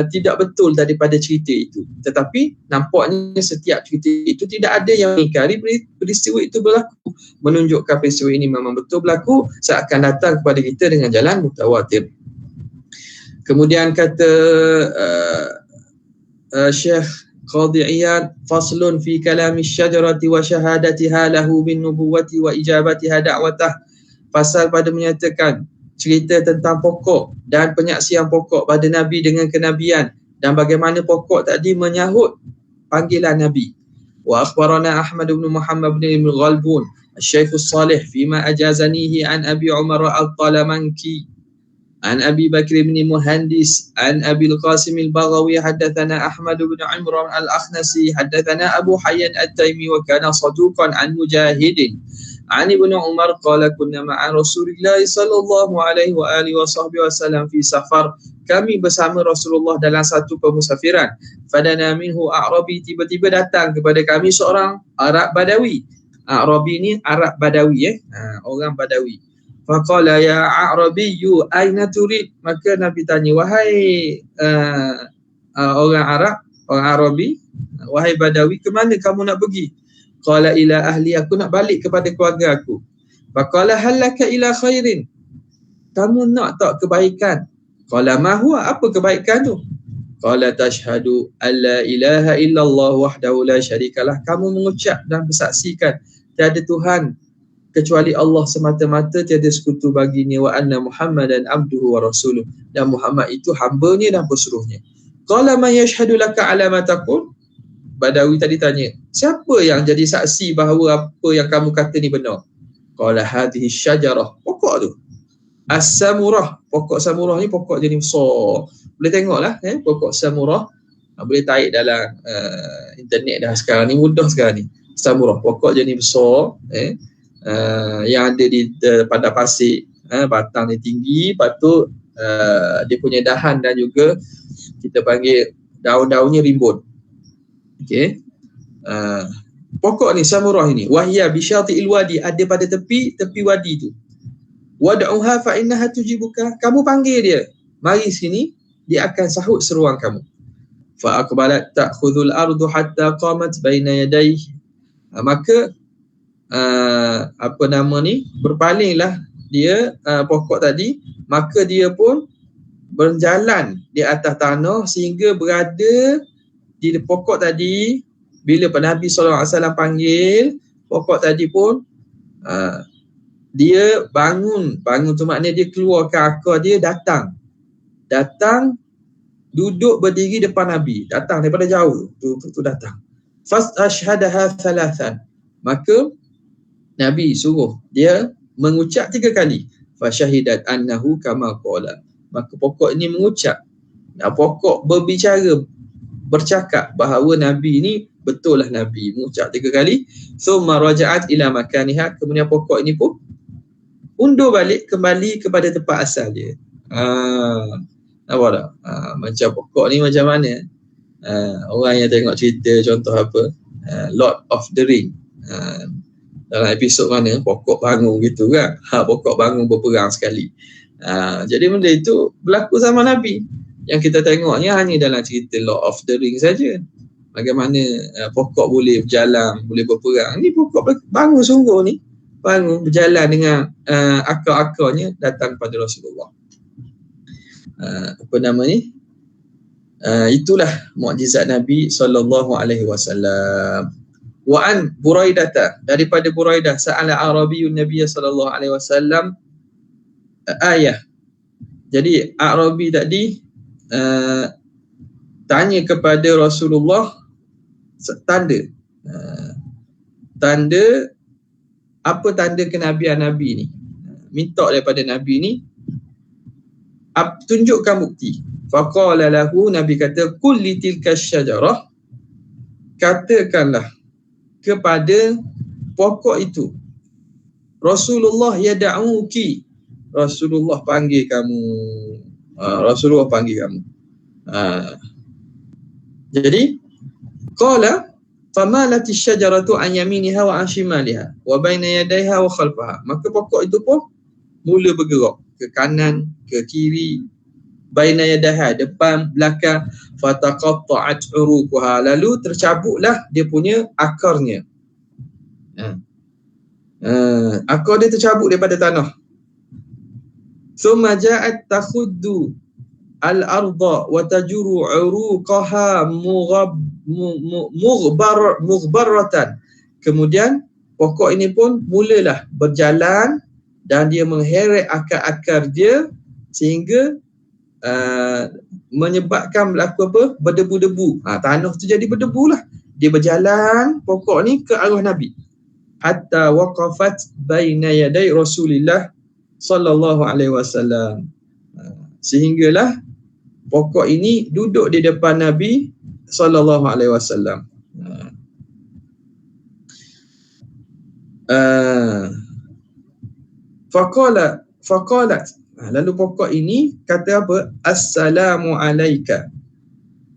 tidak betul daripada cerita itu. Tetapi nampaknya setiap cerita itu tidak ada yang mengingkari peristiwa itu berlaku, menunjukkan peristiwa ini memang betul berlaku, seakan datang kepada kita dengan jalan mutawatir. Kemudian kata Syekh Qadhi Iyad, faslun fi kalami syajarati wa syahadatiha lahu bin nubuwati wa ijabatiha da'watah. Pasal pada menyatakan cerita tentang pokok dan penyaksian pokok pada Nabi dengan kenabian, dan bagaimana pokok tadi menyahut panggilan Nabi. Wa akhbarana Ahmad bin Muhammad bin Ghalbun Al-Syaikh Salih fima ajazanihi an Abi Umar Al-Talamanki an Abi Bakr bin Muhandis an Abi Al-Qasim Al-Baghawi haddathana Ahmad bin Imran Al-Akhnasi haddathana Abu Hayyan At-Taimi wa kana saduqan an Mujahidin an Ibnu Umar qala kunna ma'a Rasulillah sallallahu alaihi wa alihi wa sahbihi wasallam fi safar. Kami bersama Rasulullah dalam satu pemusafiran. Fadana minhu a'rabi, tiba-tiba datang kepada kami seorang Arab Badawi. A'rabi ni Arab Badawi, orang Badawi. Faqala ya A'rabiyyu aina turid? Maka Nabi tanya, wahai orang Arab, orang Arabi, wahai Badawi, ke mana kamu nak pergi? Qala ila ahli, aku nak balik kepada keluarga aku. Faqala halaka ila khairin, kamu nak tak kebaikan? Qala ma huwa, apa kebaikan tu? Qala tashhadu alla ilaha illallah wahdahu la syarikalah, kamu mengucap dan bersaksikan tiada Tuhan kecuali Allah semata-mata, tiada sekutu baginya, wa anna Muhammadan abduhu wa rasuluh, dan Muhammad itu hamba-Nya dan pesuruhnya. Qala man yashhadu laka ala ma taqul? Badawi tadi tanya, siapa yang jadi saksi bahawa apa yang kamu kata ni benar? Qala hadhihi syajarah, pokok tu. As-samurah, pokok samurah ni pokok jenis besar. Boleh tengoklah pokok samurah. Boleh tarik dalam internet dah sekarang ni, mudah sekarang ni. Samurah, pokok jenis besar yang ada di padang pasir. Batang dia tinggi, lepas tu dia punya dahan dan juga kita panggil daun-daunnya rimbun. Okey. Pokok ni samurah ini wahya bi syati'il wadi, ada pada tepi wadi tu. Wad'uha fa innaha tujibuka, kamu panggil dia, mari sini, dia akan sahut seruan kamu. Fa aqbalat ta'khudhul ardu hatta qamat baina yadayhi, maka berpalinglah dia pokok tadi, maka dia pun berjalan di atas tanah sehingga berada di pokok tadi. Bila Nabi SAW panggil, pokok tadi pun dia bangun tu maknanya dia keluarkan akar dia, datang duduk berdiri depan Nabi, datang daripada jauh tu datang. Fast ashhadaha thalathan, maka Nabi suruh dia mengucap 3 kali. Fasyahidat annahu kama qala, maka pokok ini mengucap, pokok bercakap bahawa Nabi ini betul lah Nabi, mengucap 3 kali. Thumma raja'at ila makaniha, kemudian pokok ini pun undur balik kembali kepada tempat asal dia. Nampak tak? Macam pokok ni macam mana? Orang yang tengok cerita contoh apa? Lord of the Ring. Dalam episod mana pokok bangun gitu kan? Pokok bangun berperang sekali. Jadi benda itu berlaku sama Nabi. Yang kita tengoknya hanya dalam cerita Lord of the Ring saja. Bagaimana pokok boleh berjalan, boleh berperang. Ni pokok bangun sungguh ni. Bangun berjalan dengan akar-akarnya datang pada Rasulullah. Itulah mukjizat Nabi SAW. Wa an Buraidah, daripada Buraidah, sa'ala Arabiyyun Nabiy sallallahu alaihi wasallam ayah. Jadi Arabi tadi tanya kepada Rasulullah tanda. Tanda apa tanda kenabian Nabi ni? Minta daripada Nabi ni tunjukkan bukti. Faqala lahu, Nabi kata, kulli tilka syajarah, katakanlah kepada pokok itu, Rasulullah yad'uki, Rasulullah panggil kamu. Rasulullah panggil kamu. Jadi qala famalati syajaratu an yaminiha wa an shimaliha wa baina yadayha wa khalfaha, maka pokok itu pun mula bergerak ke kanan, ke kiri, baina yadayha, depan, belakang, fataqatta'at uruquha, lalu tercabutlah dia punya akarnya. Akar dia tercabut daripada tanah. Thumma ja'at takhuddu al-arda wa tajuru uruqaha mughbarratan, kemudian pokok ini pun mulalah berjalan dan dia mengheret akar-akar dia sehingga menyebabkan berlaku apa? Berdebu-debu. Tanah tu jadi berdebu lah. Dia berjalan pokok ni ke arah Nabi. Hatta waqafat baina yaday Rasulillah sallallahu alaihi wasallam. Sehinggalah pokok ini duduk di depan Nabi sallallahu alaihi wasallam. Faqalat, lalu pokok ini kata apa? Assalamu alayka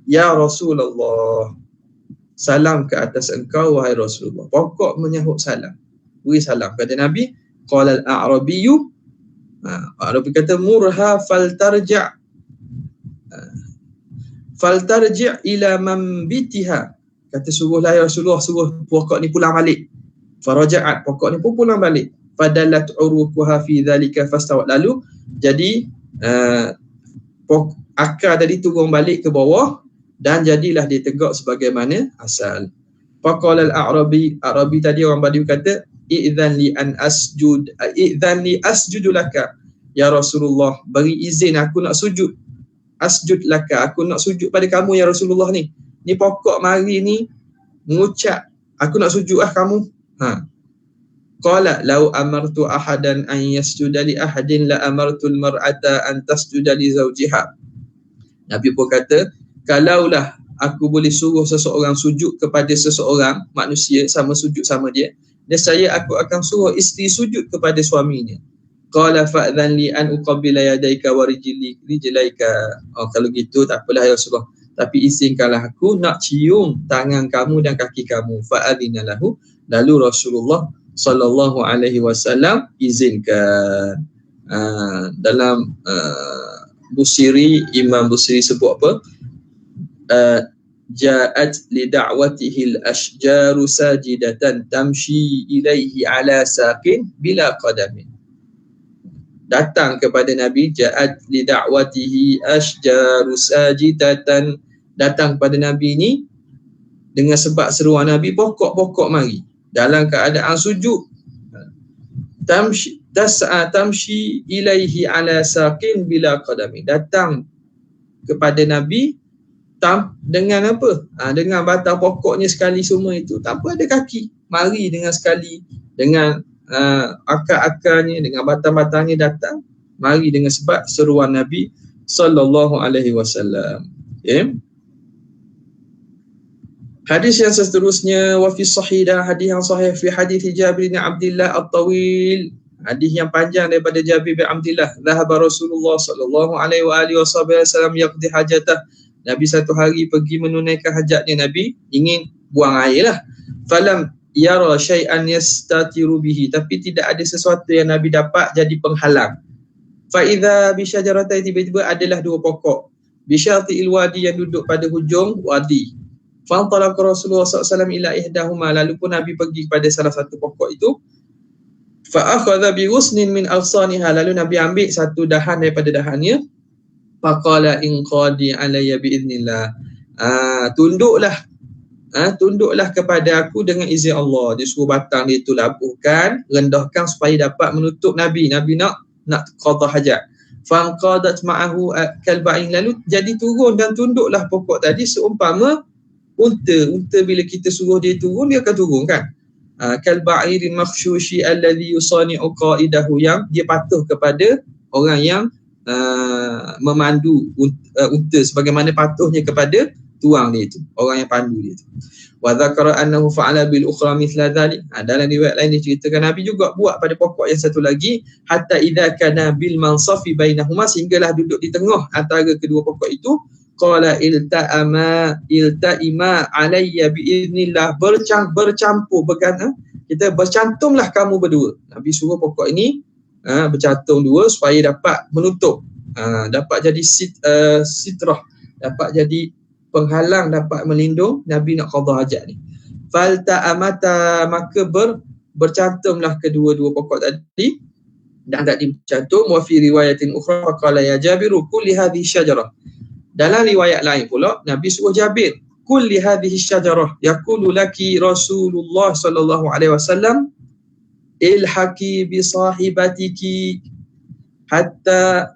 ya Rasulullah, salam ke atas engkau wahai Rasulullah. Pokok menyahut salam, beri salam. Kata Nabi, qala al-a'rabiyyu, Arabi kata, murha faltarji' ila mambitiha, kata suruhlah ya Rasulullah, suruh pokok ni pulang balik. Faraja'at, pokok ni pun pulang balik. Fadalat uruquha fi dhalika fastawat, lalu jadi akar tadi turun balik ke bawah dan jadilah dia tegak sebagaimana asal. Faqala al-a'rabi, Arabi tadi orang Badui kata, i'dhan li asjudu laka ya Rasulullah, beri izin aku nak sujud. Asjud laka, aku nak sujud pada kamu ya Rasulullah ni. Ni pokok mari ni mengucap, aku nak sujud kamu. Qala law amartu ahadan an yasjuda li ahadin la amartu al-mar'ata an tasjuda li zawjiha. Nabi pun kata, kalaulah aku boleh suruh seseorang sujud kepada seseorang manusia, sama sujud sama dia, nescaya aku akan suruh isteri sujud kepada suaminya. Qala fa'dhan li an uqabbila yadayka wa rijlaika. Oh, kalau gitu tak apalah ya Rasulullah, tapi izinkanlah aku nak cium tangan kamu dan kaki kamu. Fa'adhina lahu. Lalu Rasulullah sallallahu alaihi wasallam izinkan. Dalam Busiri, Imam Busiri sebut apa? Ja'at li da'watihi al-ashjaru sajidatan tamshi ilaihi ala saqin bila qadamin. Datang kepada Nabi, ja'at li da'watihi ashjaru sajidatan, datang kepada Nabi ni dengan sebab seruan Nabi, pokok-pokok mari dalam keadaan sujud. Tamshi ilaihi ala saqin bila qadami, datang kepada Nabi dengan apa? Dengan batang pokoknya sekali semua itu, tanpa ada kaki, mari dengan sekali, dengan akar-akarnya, dengan batang-batangnya datang, mari dengan sebab seruan Nabi sallallahu alaihi wasallam. Okay. Hadis yang seterusnya, wa fi sahih, dan hadis yang sahih, fi hadis Jabir bin Abdullah at-tawil, hadis yang panjang daripada Jabir bin Abdullah, dhahaba Rasulullah sallallahu alaihi wasallam yaqdi hajatah. Nabi satu hari pergi menunaikan hajatnya. Nabi ingin buang air lah. Falam yara syai'an yastatiru bihi, tapi tidak ada sesuatu yang Nabi dapat jadi penghalang. Fa idza bi syajaratin, tiba-tiba adalah dua pokok, bi syati'il wadi, yang duduk pada hujung wadi. Fantalaqa Rasulullah SAW ila ihdahuma, lalu pun Nabi pergi kepada salah satu pokok itu. Fa akhadha bi ghusnin min alsaniha, lalu Nabi ambil satu dahan daripada dahannya. Faqala in qadi alayya bi idznillah, tunduklah kepada aku dengan izin Allah. Dia suruh batang dia tu labuhkan, rendahkan supaya dapat menutup Nabi. Nabi nak qada hajat. Fanqadat ma'ahu kalba'in, lalu jadi turun dan tunduklah pokok tadi seumpama unta bila kita suruh dia turun, dia akan turun kan. Kalba'irin makhshushi alladhi yusani'u qa'idahu, yang dia patuh kepada orang yang memandu unta sebagaimana patuhnya kepada tuang dia itu, orang yang pandu dia itu. Wa dzakara annahu fa'ala bil ukhra mithla dhalik. Dalam riwayat lain diceritakan Nabi juga buat pada pokok yang satu lagi, hatta idza kana bil mansafi bainahuma, sehinggalah duduk di tengah antara kedua pokok itu. Qala ilta'ima alayya bi idznillah, bercampur kita bercantumlah kamu berdua. Nabi suruh pokok ini bercantum dua supaya dapat menutup, dapat jadi sitrah, dapat jadi penghalang, dapat melindung Nabi nak qada hajat ni. Falta'amata, maka bercantumlah kedua-dua pokok tadi dan tak dicantum. Wa fi riwayatin ukhra qala ya Jabiru kulli hadhihi syajarah, dalam riwayat lain pula Nabi suruh Jabir, kulli hadhihi syajarah yaqulu laki Rasulullah sallallahu alaihi wasallam ilhaqi bi sahibatiki hatta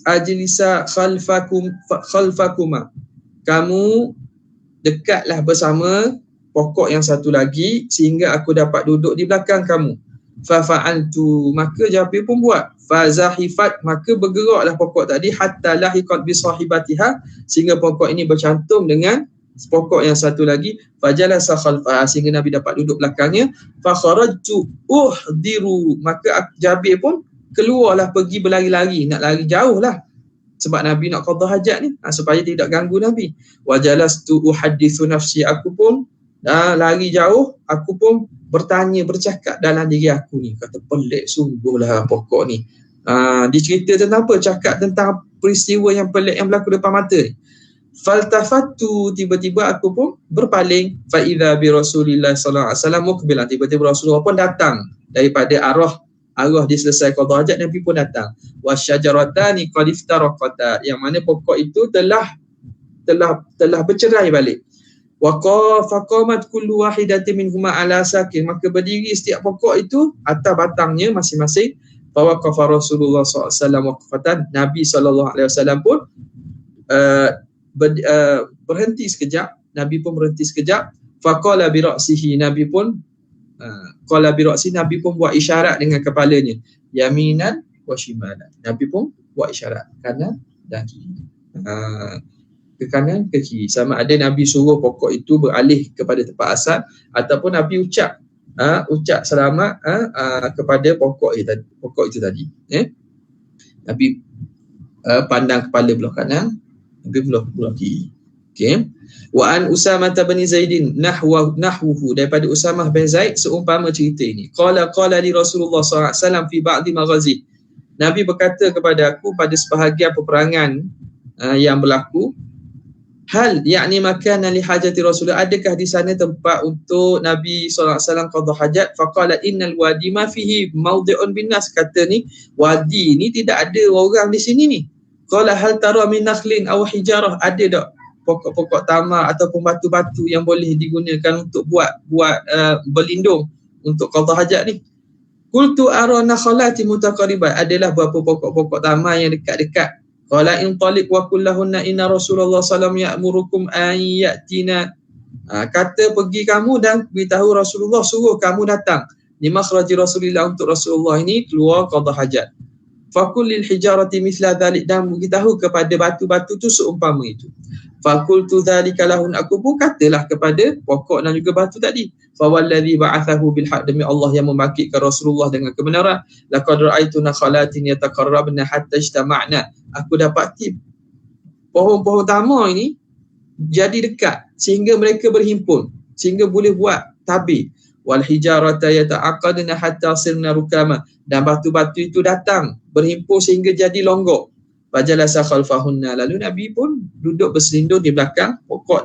ajlisa khalfakuma, kamu dekatlah bersama pokok yang satu lagi sehingga aku dapat duduk di belakang kamu. Fa fa'altu, maka Jabir pun buat. Fa zahifat, maka bergeraklah pokok tadi, hatta lahiqat bi sahibatiha, sehingga pokok ini bercantum dengan pokok yang satu lagi. Fajalasa khalfaha, sehingga Nabi dapat duduk belakangnya. Fa kharajtu uhdiru, maka Jabir pun keluarlah pergi berlari-lari, nak lari jauh lah sebab Nabi nak qada hajat ni, supaya tidak ganggu Nabi. Wa jalastu uhaddithu nafsi, aku pun lari jauh, aku pun bercakap dalam diri aku ni, kata pelik sungguhlah pokok ni. Dia cerita tentang apa? Cakap tentang peristiwa yang pelik yang berlaku depan mata ni. Faltafattu, tiba-tiba aku pun berpaling. Fa idza bi Rasulillah sallallahu alaihi wasallam muqbilan, tiba-tiba Rasulullah pun datang daripada arah dia selesai qada hajat, Nabi pun datang. Wasyajaratani qad iftaraqata, yang mana pokok itu telah bercerai balik. Wa faqamat kullu wahidatin minhuma ala sakin, maka berdiri setiap pokok itu atas batangnya masing-masing. Fa waqafa Rasulullah sallallahu alaihi wasallam waqfatan, Nabi sallallahu alaihi wasallam pun berhenti sekejap. Nabi pun berhenti sekejap. Faqala bi ra'sihi, Nabi pun qala bi ra'si, Nabi pun buat isyarat dengan kepalanya. Yaminan wa shimalan. Nabi pun buat isyarat kanan dan kiri. Ke kanan ke kiri. Sama ada Nabi suruh pokok itu beralih kepada tempat asal ataupun Nabi ucap selamat kepada pokok itu tadi. Nabi pandang kepala belah kanan, Nabi belah kiri. Okey. Wa an Usamah bin Zaidin nahwuhu, daripada Usamah bin Zaid seumpama cerita ini. Qala li Rasulullah sallallahu alaihi wasallam fi ba'di maghazi. Nabi berkata kepada aku pada sebahagian peperangan yang berlaku, hal yakni makana li hajati Rasulullah, adakah di sana tempat untuk Nabi sallallahu alaihi wasallam qada hajat? Faqala innal wadi ma fihi mawdi'un bin nas, kata ni wadi ni tidak ada orang di sini ni. Qala hal tara min nakhlin aw hijarah, ada tak pokok-pokok tamar ataupun batu-batu yang boleh digunakan untuk buat berlindung untuk qada hajat ni? Qultu ara nakhlati mutaqaribat, adalah beberapa pokok-pokok tamar yang dekat-dekat. Qala in taliq wa kullahunna inna Rasulullah sallallahu alaihi wasallam ya'murukum an ya'tina. Kata pergi kamu dan beritahu Rasulullah suruh kamu datang di makhraji Rasulullah, untuk Rasulullah ini keluar qada hajat. Fakul lil hijarati mithla dhalik, dan beritahu kepada batu-batu tu seumpama itu. Fakultu dhalika lahun, aku pun katalah kepada pokok dan juga batu tadi. Fawalladhi ba'athahu bil haq, demi Allah yang membangkitkan Rasulullah dengan kebenaran. Laqad ra'aitu nakhalatin yataqarrabna hatta ijtama'na. Aku dapati pohon-pohon tamar ini jadi dekat sehingga mereka berhimpun, sehingga boleh buat tabir. Wal hijarata yata'aqadna hatta sirna rukama, dan batu-batu itu datang berhimpun sehingga jadi longgok. Fajalasa khalfahunna, lalu Nabi pun duduk berselindung di belakang pokok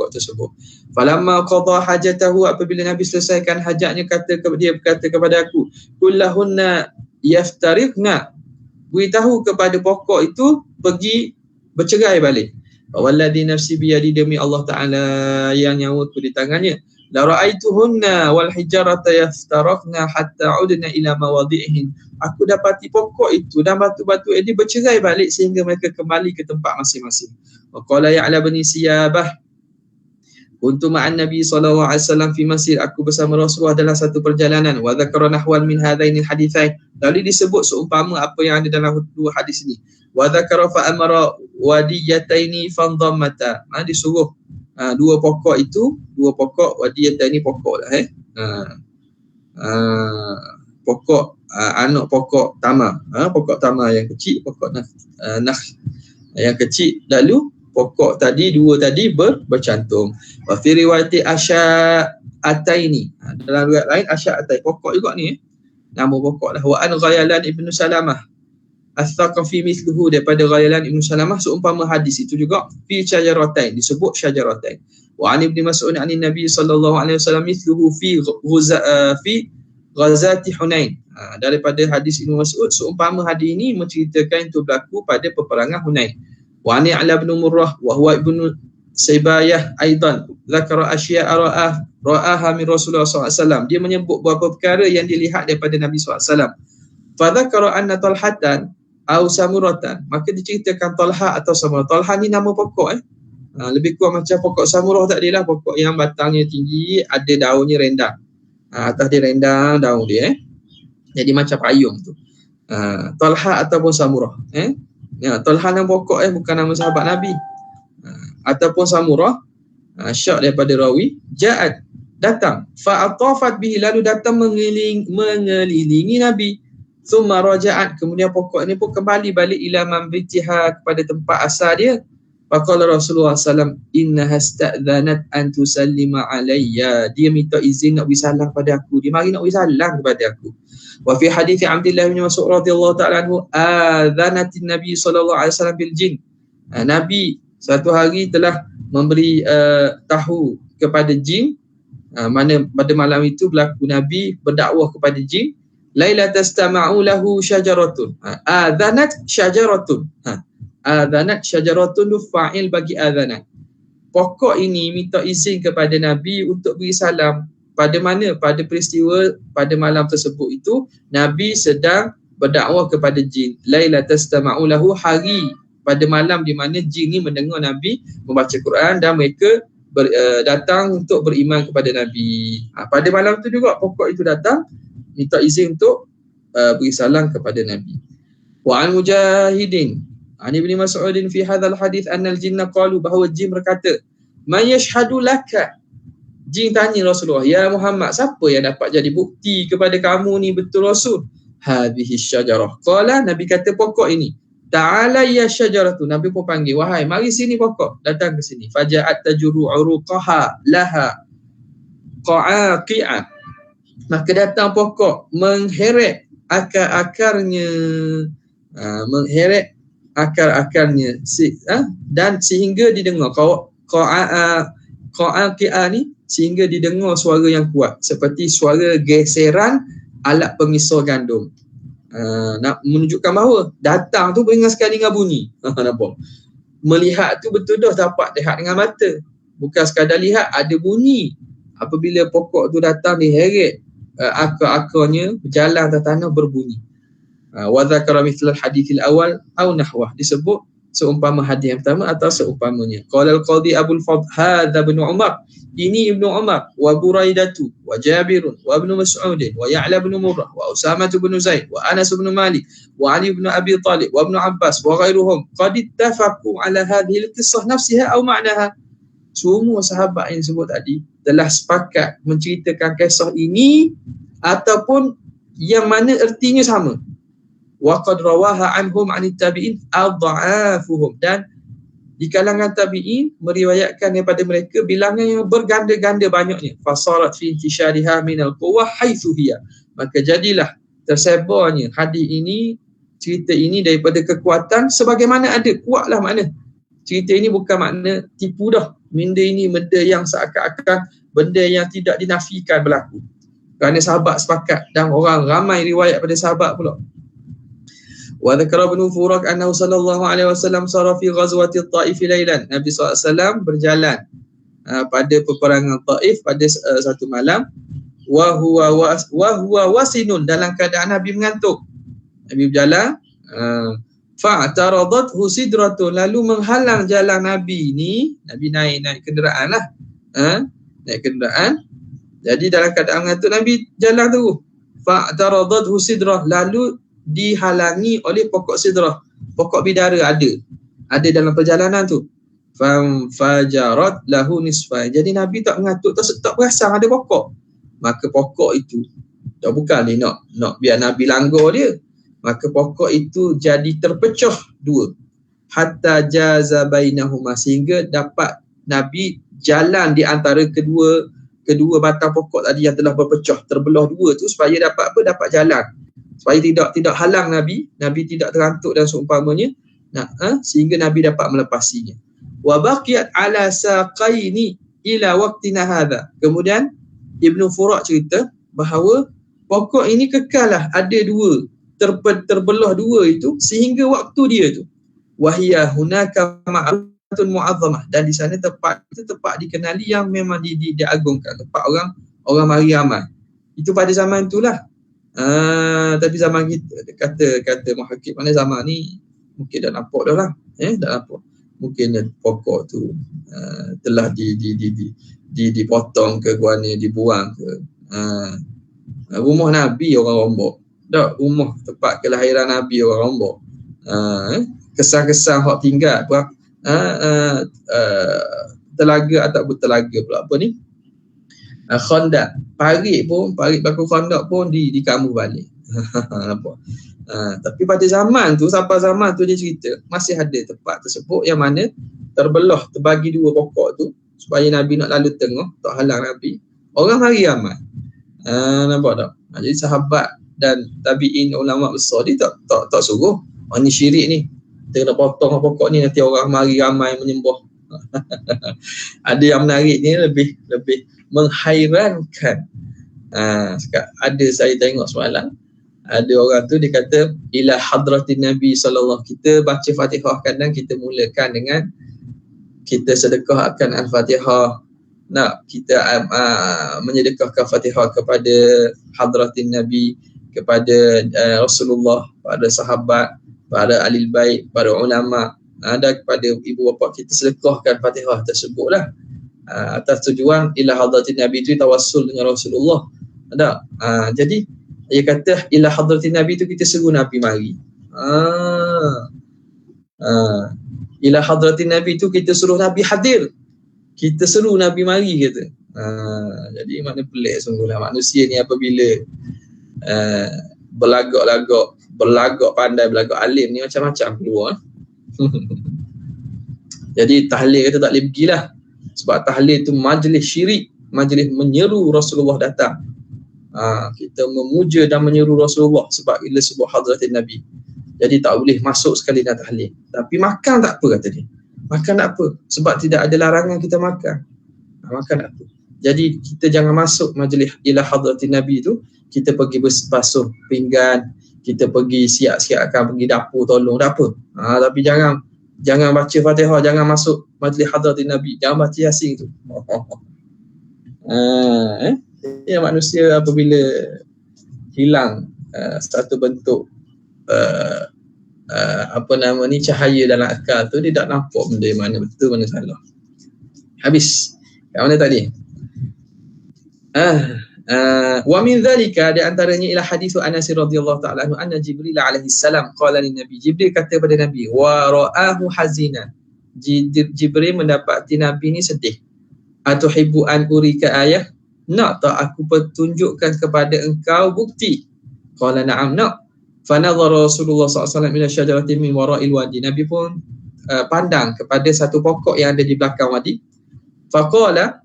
tersebut. Falamma qada hajatahu, apabila Nabi selesaikan hajatnya, dia berkata kepada aku, kullahunna yaftariqna, beritahu kepada pokok itu pergi bercerai balik. Walladhi nafsi biyadi, demi Allah Ta'ala yang nyawaku di tangannya, la ra'aituhunna wal hijarata yaftaraqna hatta udna ila mawadhi'ihin, aku dapati pokok itu dan batu-batu ini bercerai balik sehingga mereka kembali ke tempat masing-masing. Wa qala Ya'la bin Siyabah, kuntu ma'an Nabi sallallahu alaihi wasallam fi masir, aku bersama Rasulullah dalam satu perjalanan. Wa dzakara nahwan min hadaini haditsain, lalu disebut seumpama apa yang ada dalam dua hadis ini. Wa dzakara fa amara wadiyataini fandammata, disuruh dua pokok wadiyataini pokok lah pokok anak pokok tamar, pokok tamar yang kecil, pokok nakh yang kecil, lalu pokok dua tadi bercantum. Wa fi riwayati asya'ataini, dalam riwayat lain asya'atai, pokok juga ni nama pokok lah. Wa an Ghayalan ibnu Salamah As-Thaqafi mithluhu, daripada Ghayalan ibnu Salamah seumpama hadis itu juga. Fi syajaratain, disebut syajaratain. Wa an ibni Mas'ud an Nabi sallallahu alaihi wasallam mithluhu fi ghazati Hunain, daripada hadis Ibnu Mas'ud seumpama hadis ini menceritakan itu berlaku pada peperangan Hunain. Wa ani Ala bin Murrah wa huwa ibnu Saybayah aidan zakara asya'a ra'aha min Rasulullah sallallahu alaihi wasallam, dia menyebut beberapa perkara yang dilihat daripada Nabi sallallahu alaihi wasallam. Fa dzakara anna Talhatan au Samuratan, maka diceritakan Talha atau Samurah. Talha ni nama pokok lebih kurang macam pokok Samurah tadi lah, pokok yang batangnya tinggi, ada daunnya rendang. Atas dia rendang daun dia jadi macam payung tu. Talha ataupun Samurah. Talha nama pokok bukan nama sahabat Nabi. Ataupun Samurah, syak daripada rawi, ja'at, datang, fa'atafat bihi, lalu datang mengelilingi Nabi. Thumma raja'at, kemudian pokok ini pun kembali balik ila mambitiha, kepada tempat asal dia. Faqala Rasulullah SAW, innaha sta'dhanat an tusallima alayya, dia minta izin nak beri salam pada aku, dia mari nak beri salam kepada aku. Wa fi hadithi Abdullah bin Mas'ud radhiyallahu ta'ala anhu, adhanatin Nabi sallallahu alaihi wasallam bil jin, Nabi satu hari telah memberi tahu kepada jin, mana pada malam itu berlaku Nabi berdakwah kepada jin. Laila tastama'u lahu syajaratun, adhanat syajaratun, adhanat syajaratun fa'il bagi adhanat. Pokok ini minta izin kepada Nabi untuk beri salam. Pada mana? Pada peristiwa pada malam tersebut itu Nabi sedang berdakwah kepada jin. Laila tastama'u lahu, hari pada malam di mana jin ni mendengar Nabi membaca Quran dan mereka datang untuk beriman kepada Nabi. Pada malam tu juga pokok itu datang minta izin untuk beri salam kepada Nabi. Wa an Mujahidin an Ibnu Mas'udin fi hadzal hadis anna al-jinna qalu, bahawa jin berkata, "Man yashhadu laka?" Jin tanya Rasulullah, "Ya Muhammad, siapa yang dapat jadi bukti kepada kamu ni betul Rasul?" Hadhihi syajarah. Qala, Nabi kata pokok ini. Ta'ala ya syajaratu. Nabi pun panggil, "Wahai, mari sini pokok." Datang ke sini. Faja'at tajuru uruqaha laha qa'aqi'ah. Maka datang pokok mengheret akar-akarnya, mengheret akar-akarnya dan sehingga didengar qa'aqi'ah ni, sehingga didengar suara yang kuat seperti suara geseran alat pengisar gandum. Nak menunjukkan bahawa datang tu beringat sekali dengan bunyi. Nampak? Melihat tu betul dah dapat lihat dengan mata. Bukan sekadar lihat, ada bunyi. Apabila pokok tu datang diheret, akar-akarnya berjalan atas tanah berbunyi. Wa dzakara mithlal hadithil awal aw nahwah, disebut seumpama hadis yang pertama atau seumpamanya. Qala al-qadhi Abul Fadl hadza ibn Umar, ini Ibnu Umar wa Buraidatu wa Jabirun wa Ibnu Mas'udin wa Ya'la bin Murrah wa Usamah bin Zaid wa Anas bin Malik wa Ali bin Abi Talib wa Ibnu Abbas wa ghairuhum qad ittafaqu ala hadhihi al-qissah nafsiha aw ma'naha. Semua sahabat yang disebut tadi telah sepakat menceritakan kisah ini ataupun yang mana ertinya sama. Wa qad rawaha anhum 'anit tabi'in adha'afuhum, dan di kalangan tabi'in meriwayatkan daripada mereka bilangan yang berganda-ganda banyaknya. Fasarat fi intishariha minal quwwah haitsu hiya, maka jadilah tersebarnya hadis ini, cerita ini daripada kekuatan sebagaimana ada. Kuatlah makna cerita ini, bukan makna tipu dah. Benda ini benda yang seakan-akan benda yang tidak dinafikan berlaku. Kerana sahabat sepakat dan orang ramai riwayat pada sahabat pula. Wa dzakara Ibnu Furak annahu sallallahu alaihi wasallam sara fi ghazwati Taif lailan. Nabi SAW berjalan pada peperangan Taif pada satu malam. Wa huwa wasinun, dalam keadaan Nabi mengantuk. Nabi berjalan, fa'taradathu sidratun, lalu menghalang jalan Nabi ni. Nabi naik kenderaan lah. Naik kenderaan. Jadi dalam keadaan mengantuk Nabi jalan tu. Fa'taradathu sidrah, lalu dihalangi oleh pokok sidrah. Pokok bidara ada dalam perjalanan tu. Fajarat lahu nisfai. Jadi Nabi tak mengantuk, tak perasan ada pokok. Maka pokok itu tak bukan ni nak biar Nabi langgar dia. Maka pokok itu jadi terpecah dua. Hatta jaza bainahuma, sehingga dapat Nabi jalan di antara kedua batang pokok tadi yang telah berpecah, terbelah dua tu, supaya dapat apa? Dapat jalan. Supaya tidak halang Nabi tidak terantuk dan seumpamanya. Sehingga Nabi dapat melepasinya. Wa baqiyat ala saqaini ila waqtina hadha. Kemudian Ibnu Furak cerita bahawa pokok ini kekallah ada dua, terbelah dua itu sehingga waktu dia tu. Wahia hunaka ma'atun mu'azzamah, dan di sana tempat dikenali yang memang diagungkan, tempat orang mari ramai. Itu pada zaman itulah. Tapi zaman kita kata muhakik, mana zaman ni mungkin dah nampak dah lah. Dah nampak. Mungkin pokok tu telah dipotong ke guana, dibuang ke. Rumah Nabi orang rombok. Tak, rumah tempat kelahiran Nabi orang rombok. Kesan-kesan hak tinggal telaga ataupun telaga pula apa ni? Khandak, parit baku khandak pun dikamu balik. Nampak? Tapi pada zaman tu, sampai zaman tu dia cerita masih ada tempat tersebut yang mana terbelah, terbagi dua pokok tu supaya Nabi nak lalu tengah, tak halang Nabi. Orang hari ramai. Nampak tak? Jadi sahabat dan tabi'in, ulama besar dia tak suruh. Ni syirik ni, kita kena potong pokok ni, nanti orang mari ramai menyembah. Ada yang menarik ni, lebih menghairankan. Ada saya tengok semalam, ada orang tu dia kata ila hadratin Nabi sallallahu, kita baca Fatihah kadang kita mulakan dengan kita sedekahkan Al-Fatihah. Nak kita menyedekahkan Fatihah kepada hadratin Nabi, kepada Rasulullah, pada sahabat, pada ahli bait, pada ulama, ada kepada ibu bapa kita sedekahkan Fatihah tersebutlah. atas tujuan ila hadratin Nabi itu tawassul dengan Rasulullah. Ada. Jadi dia kata ila hadratin Nabi itu kita seru Nabi mari. Ila hadratin Nabi itu kita suruh Nabi hadir. Kita seru Nabi mari kata. Jadi makna pelik sungguhlah manusia ni apabila berlagak pandai, berlagak alim ni macam-macam keluar. Jadi tahlil kata tak boleh pergilah. Sebab tahlil tu majlis syirik, majlis menyeru Rasulullah datang. Kita memuja dan menyeru Rasulullah sebab ila sebuah hadratin Nabi. Jadi tak boleh masuk sekali dalam tahlil. Tapi makan tak apa kata dia. Makan tak apa. Sebab tidak ada larangan kita makan. Makan tak apa. Jadi kita jangan masuk majlis ila hadratin Nabi tu. Kita pergi basuh pinggan. Kita pergi siap-siapkan pergi dapur tolong. Tak apa. Tapi jangan baca Fatihah. Jangan masuk majlis hadratin Nabi. Jangan baca Yasin tu. Ya, manusia apabila hilang satu bentuk cahaya dalam akal tu, dia tak nampak benda mana betul mana salah. Habis. Kat mana tadi? Wa min dhalika, di antaranya ila hadithu Anas radhiyallahu ta'ala anhu anna Jibril alaihi salam qala lin Nabi. Jibril kata pada Nabi, wa ra'ahu hazinan. Jibril mendapati Nabi ni sedih. Atuhibbu an urika ayah? Nak tak aku petunjukkan kepada engkau bukti? Qala na'am, nak. Fanadhara Rasulullah SAW ila syajaratin min wara'il wadi. Nabi pun pandang kepada satu pokok yang ada di belakang wadi. Faqala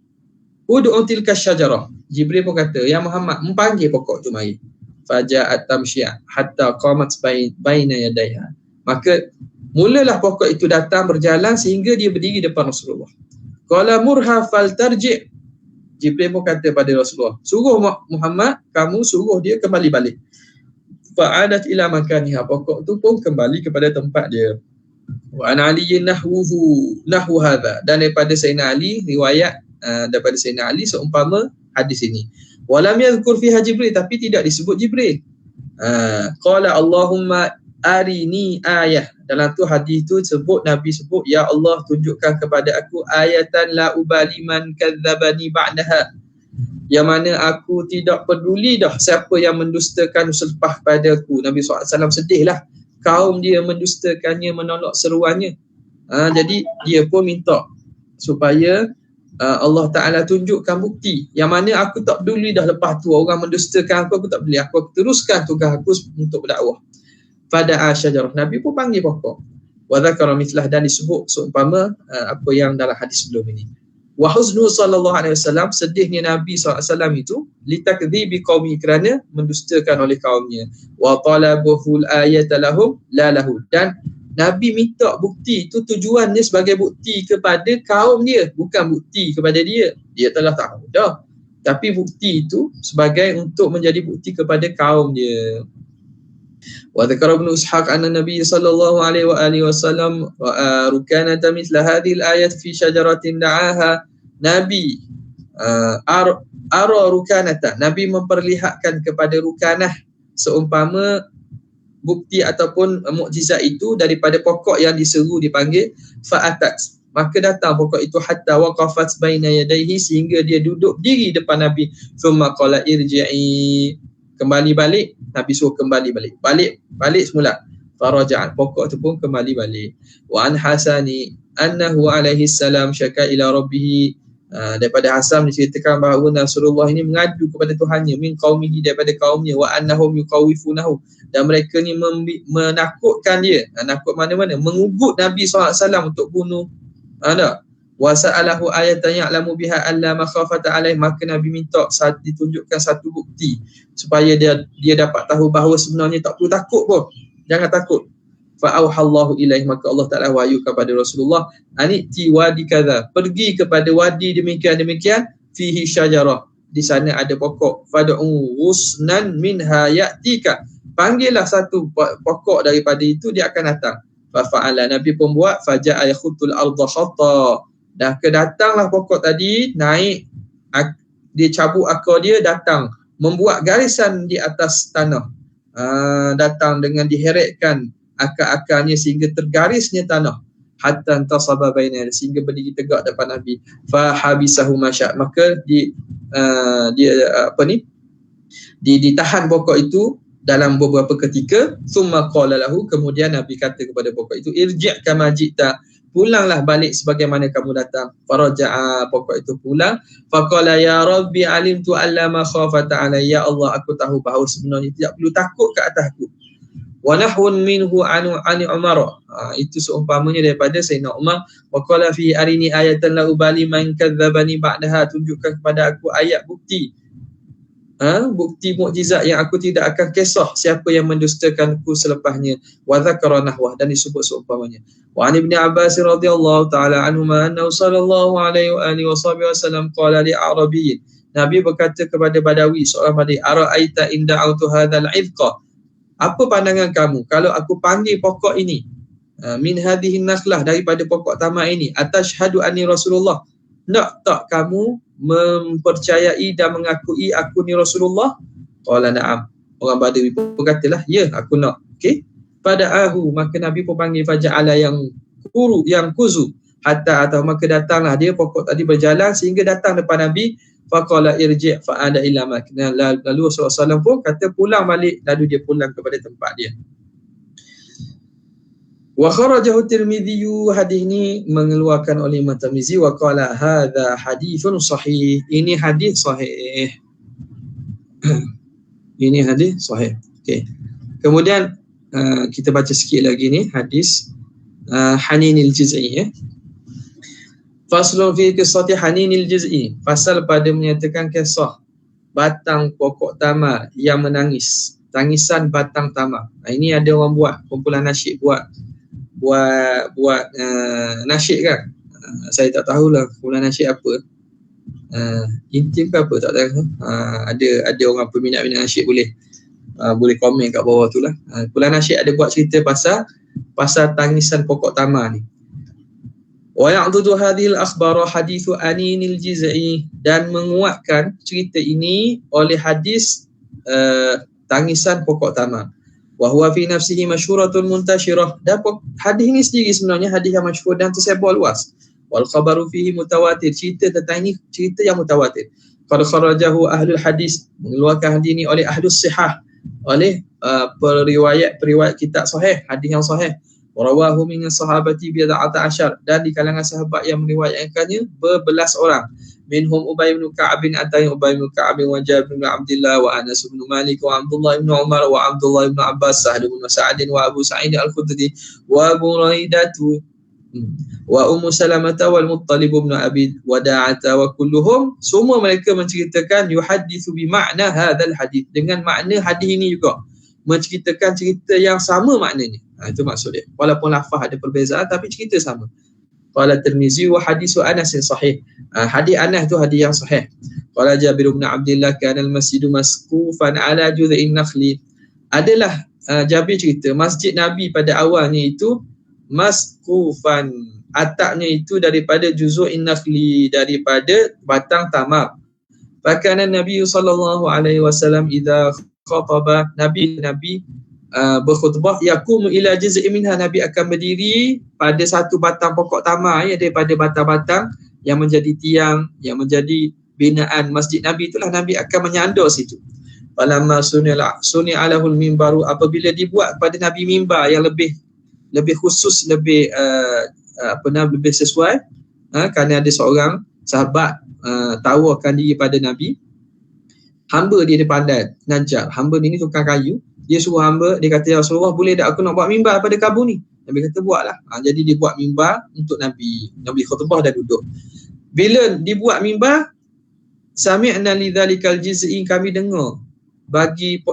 ud'u tilka syajarah. Jibril pun kata, ya Muhammad, mempanggil pokok tu mari. Faja'at tamsyi'a hatta qamat baina yadayha. Maka mulalah pokok itu datang berjalan sehingga dia berdiri depan Rasulullah. Qala murha faltarji'. Jibril pun kata pada Rasulullah, suruh Muhammad, kamu suruh dia kembali balik. Fa'adat ila makaniha. Pokok tu pun kembali kepada tempat dia. Wa an aliyin nahwu hadha. Dan daripada Sayyidina Ali, riwayat daripada Sayyidina Ali seumpama hadis ini. Walam yadhkur fiha Jibril, tapi tidak disebut Jibril. Qala Allahumma arini ayah. Dalam tu hadis tu sebut, Nabi sebut, ya Allah tunjukkan kepada aku ayatan la ubali man kadzabani ba'daha. Yang mana aku tidak peduli dah siapa yang mendustakan selepas pada aku. Nabi SAW sedihlah. Kaum dia mendustakannya, menolak seruannya. Jadi dia pun minta supaya Allah Ta'ala tunjukkan bukti. Yang mana aku tak peduli dah lepas tu orang mendustakan aku tak peduli. Aku teruskan tugas aku untuk berdakwah. Fada'a syajarah. Nabi pun panggil pokok. Wa dzakara mithlah, dan disebut seumpama apa yang dalam hadis sebelum ini. Wa huznu sallallahu alaihi wasallam, sedihnya Nabi SAW itu litakdzibi qaumi, kerana mendustakan oleh kaumnya. Wa talabuhul ayata lahum la lahu, dan Nabi minta bukti itu tujuannya sebagai bukti kepada kaum dia, bukan bukti kepada dia. Dia telah tahu dah. Tapi bukti itu sebagai untuk menjadi bukti kepada kaum dia. Wa dzakara Ibnu Ishaq anna Nabi sallallahu alaihi wa alihi wasallam ra'a rukanata mithla hadhihi al-ayat fi syajaratin da'aha. Nabi ara rukanata, Nabi memperlihatkan kepada rukanah seumpama bukti ataupun mukjizat itu daripada pokok yang diseru dipanggil. Fa'atat, maka datang pokok itu hatta waqafat baina yadayhi, sehingga dia duduk diri depan Nabi. Thumma qala irji'i, kembali balik. Nabi suruh kembali balik semula. Faraja'at, pokok tu pun kembali balik. Wa an Hasani annahu alaihi salam syaka ila rabbih. Daripada Hasan diceritakan bahawa Rasulullah ini mengadu kepada Tuhannya, min qaumihi, daripada kaumnya, wa annahum yuqawifunahu, dan mereka ni menakutkan dia. Nakut mana-mana, mengugut Nabi SAW untuk bunuh. Ada wa sa'alahu ayatan ya'lamu biha alla makhafata alaih, maka Nabi minta ditunjukkan satu bukti supaya dia dapat tahu bahawa sebenarnya tak perlu takut pun, jangan takut. Fa'auhallahu ilaih, maka Allah Ta'ala wahyu kepada Rasulullah, aniti wadi kadza, pergi kepada wadi demikian fihi syajarah, di sana ada pokok. Fad'u usnan minha ya'tika, panggillah satu pokok daripada itu, dia akan datang. Fa'ala, Nabi pun buat. Faja'a yakhutul arda khatta, dah kedatanglah pokok tadi, naik, dia cabut akar dia, datang membuat garisan di atas tanah. Datang dengan diheretkan akar-akarnya sehingga tergarisnya tanah. hatta antasaba baina, sehingga berdiri tegak depan Nabi. Fa habisahu masya, maka ditahan pokok itu dalam beberapa ketika. Thumma qala lahu, kemudian Nabi kata kepada pokok itu, irji' kama ji'ta, pulanglah balik sebagaimana kamu datang. Faraja'a, pokok itu pulang. Faqala ya rabbi alimtu allama khafata alayya, Allah, aku tahu bahawa sebenarnya tidak perlu takut ke atasku. Wa nahwun minhu ani Umar, itu seumpamanya daripada Sayyidina Umar. Wa qala fi arini ayatan la ubali man kadzdzabani ba'daha, tunjukkan kepada aku ayat bukti, bukti mukjizat yang aku tidak akan kisah siapa yang mendustakanku selepasnya. Wa dzakara nahwah, dan disebut seumpamanya. Wa an Ibnu Abbas radhiyallahu taala anhuma annahu sallallahu alaihi wa alihi wasallam qala li a'rabiyyin, Nabi berkata kepada Badawi, seorang Badawi, ara'aita in da'autu hadzal 'idqa, apa pandangan kamu kalau aku panggil pokok ini, min hadhihi nakhlah, daripada pokok tamak ini, atashhadu anni Rasulullah, nak tak kamu mempercayai dan mengakui aku ni Rasulullah? Qala na'am, orang Badawi pun katalah, ya, aku nak. Okey, pada ahu, maka Nabi pun panggil, faja'ala yang kuzu, hatta atau maka datanglah dia pokok tadi berjalan sehingga datang depan Nabi. Faqala irji' fa'ada ila makna, lalu Rasulullah SAW pun kata pulang balik, lalu dia pulang kepada tempat dia. Wa kharajahu Tirmidzi, hadis ini mengeluarkan oleh Imam Tirmidzi. Wa qala hadza haditsun sahih, ini hadis sahih. Ini hadis sahih. Okey. Kemudian kita baca sikit lagi ni hadis Haninil Juz'i. Faslun fi qissati Haninil Juz'i, fasal pada menyatakan kisah batang pokok tamar yang menangis, tangisan batang tamar. Ini ada orang buat kumpulan nasyid, buat nasyid kan. Saya tak tahulah kumpulan nasyid apa. Intim ke apa tak tahu. Ada orang peminat-minat nasyid boleh komen kat bawah tu lah. Kumpulan nasyid ada buat cerita pasal tangisan pokok tamar ni. Wa ya'dudu hadhil akhbara hadithu Aninil Juz'i, dan menguatkan cerita ini oleh hadis tangisan pokok tamar. Wa huwa fi nafsihi masyhuratun muntashirah, dan hadis ini sendiri sebenarnya hadis yang masyhur dan tersebar luas. Wal khabaru fihi mutawatir, cerita tentang ini cerita yang mutawatir. Qad kharajahu ahlul hadis, mengeluarkan hadis ini oleh ahlus sihah, oleh periwayat kitab sahih, hadis yang sahih. Rawahu min sahabati bid'ata asyar, dan di kalangan sahabat yang meriwayatkannya berbelas orang. Minhum Ubay bin Ka'ab bin Atay, Ubay bin Ka'ab, wa Jabir bin Abdullah, wa Anas bin Malik, wa Abdullah bin Umar, wa Abdullah bin Abbas, Sa'd bin Sa'd, wa Abu Sa'id al-Khudri, wa Abu Raidatu, wa Ummu Salamah, wal Muttalib bin Abi Wada'ata, wa kulluhum, semua mereka menceritakan yuhaddithu bi ma'na hadzal hadis, dengan makna hadis ini juga, menceritakan cerita yang sama maknanya. Itu maksud dia. Walaupun lafaz ada perbezaan tapi cerita sama. Qala Tirmizi wa hadisu Anas sahih. Hadis Anas tu hadis yang sahih. Qala Jabir bin Abdullah kana al-masjidu masqufan ala juz'in nakhli. Adalah Jabir cerita masjid Nabi pada awalnya itu masqufan, atapnya itu daripada juz'in nakhli, daripada batang tamar. Fakana Nabi sallallahu alaihi wasallam idza khataba, Nabi berkhutbah, yaqumu ila juz'in minha, Nabi akan berdiri pada satu batang pokok tamar, daripada batang-batang yang menjadi tiang, yang menjadi binaan masjid Nabi, itulah Nabi akan menyandar situ. Falamma suni'a lahul mimbaru, apabila dibuat pada Nabi mimbar yang lebih khusus, lebih lebih sesuai, kerana ada seorang sahabat tawarkan diri pada Nabi. Hamba dia pandai Najjar, hamba ni tukang kayu. Dia suruh hamba, dia kata, ya Rasulullah, boleh tak aku nak buat mimbar pada kabur ni? Nabi kata, buatlah. Jadi dia buat mimbar untuk Nabi khutbah dan duduk. Bila dibuat mimbar, sami'na lidzalikal juz'i, kami dengar bagi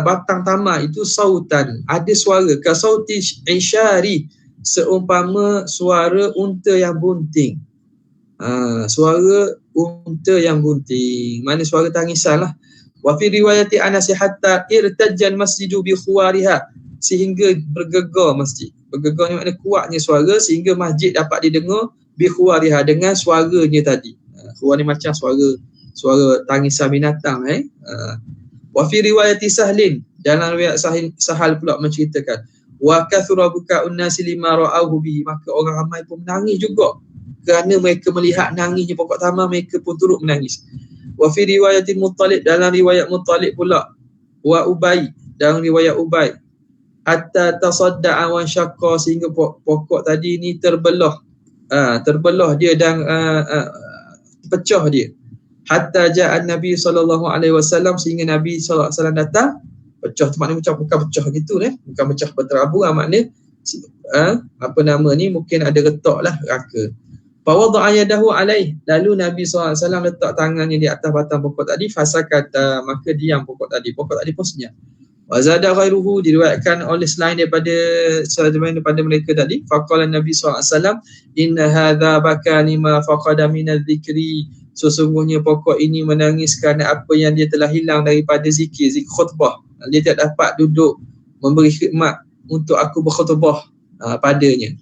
batang tamar itu sautan, ada suara, ka sauti isyari, seumpama suara unta yang bunting. Suara unta yang bunting, mana suara tangisan lah. Wa fi riwayati Anas hatta irtajjal masjidu bi khuwariha, sehingga bergegar masjid. Bergegar ni makna kuatnya suara sehingga masjid dapat didengar bi khuwariha, dengan suaranya tadi. Khuwar ni macam suara tangisan binatang. Wa fi riwayati Sahlin, dalam riwayat Sahal pula menceritakan, wa kathura buka'un nasi lima ra'auhu bihi, maka orang ramai pun menangis juga kerana mereka melihat nangisnya pokok tamar, mereka pun turut menangis. Wa fi riwayatin Muttalib, dalam riwayat Muttalib pula, wa Ubay, dalam riwayat Ubay, hatta tasadda'a wa syaqqa, sehingga pokok tadi ni terbelah, terbelah dia dan pecah dia. Hatta ja'an Nabi sallallahu alaihi wasallam, sehingga Nabi sallallahu alaihi wasallam datang. Pecah tu maknanya macam bukan pecah gitu bukan pecah berterabur, maknanya apa nama ni, mungkin ada retak lah raka. Fa wada'a yadahu alaih, lalu Nabi SAW letak tangannya di atas batang pokok tadi. Fasakata, maka diam pokok tadi pun senyap. Wa zada ghairuhu, diriwayatkan oleh selain daripada mereka tadi. Faqala Nabi SAW, inna hadha baka lima faqada minadh dhikri, sesungguhnya pokok ini menangis kerana apa yang dia telah hilang daripada zikir khutbah. Dia tak dapat duduk memberi khidmat untuk aku berkhutbah padanya.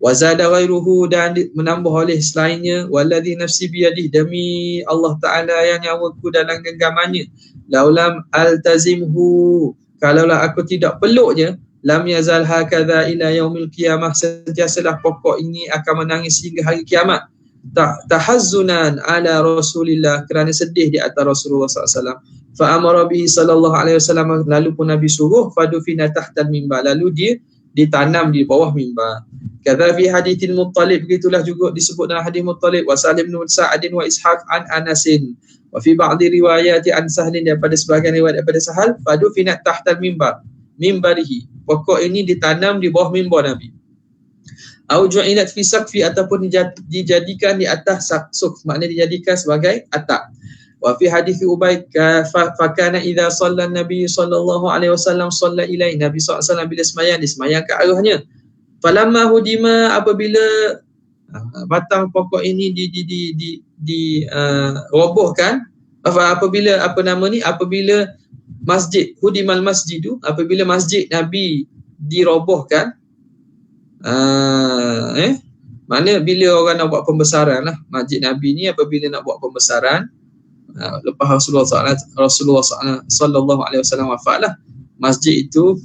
Wazada ghairuhu, dan menambah oleh selainnya, walladhi nafsi biyadih, demi Allah Ta'ala yang nyawaku dalam genggamannya, laulam altazimhu, kalaulah aku tidak peluknya, lam yazal hakadha ila yaumil qiyamah, sentiasalah pokok ini akan menangis hingga hari kiamat. Tahazzunan ala Rasulillah, kerana sedih di atas Rasulullah SAW. Fa amara bihi sallallahu alaihi wasallam, lalu pun Nabi suruh, fadufina tahtal mimbar, lalu dia ditanam di bawah mimbar. Kadza fi hadithil Muttalib, begitulah juga disebut dalam hadis Muttalib, wa Salim bin Sa'adin wa Ishaq an Anasin, wa fi ba'di riwayati an Sahlin, daripada sebahagian riwayat daripada Sahal, fadufina tahtal mimbar, mimbarihi, pokok ini ditanam di bawah mimbar Nabi. Au ju'ilat fi saqfi, ataupun dijadikan di atas saqf, maknanya dijadikan sebagai atap. Wa fi hadis Ubay, fa kana idza shalla Nabi sallallahu alaihi wasallam shalla ilaihi, Nabi SAW bila sembahyang disembahyang ke arahnya. Falamma hudima, apabila batang pokok ini robohkan, apabila apabila masjid hudimal masjidu, apabila masjid Nabi dirobohkan, mana bila orang nak buat pembesaran lah masjid Nabi ni, apabila nak buat pembesaran, lepas Rasulullah sallallahu alaihi wasallam wafat lah, masjid itu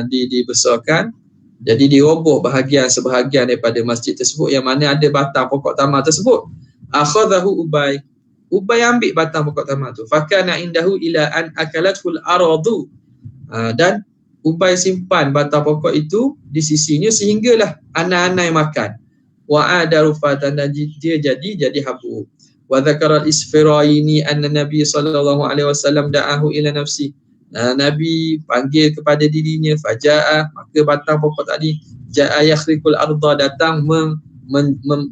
dibesarkan, jadi diroboh sebahagian daripada masjid tersebut yang mana ada batang pokok tamar tersebut. Akhadahu Ubay ambil batang pokok tamar tu, fakana indahu ila an akalatul aradu, dan Ubay simpan batang pokok itu di sisinya sehinggalah anak-anak makan. Wa adarufatan, dan dia jadi habuk. Wa dzakara al-Isfirayni anna Nabi sallallahu alaihi wasallam da'ahu ila nafsi, Nabi panggil kepada dirinya, faja'a, maka batang pokok tadi ja'a yakhrikul arda, datang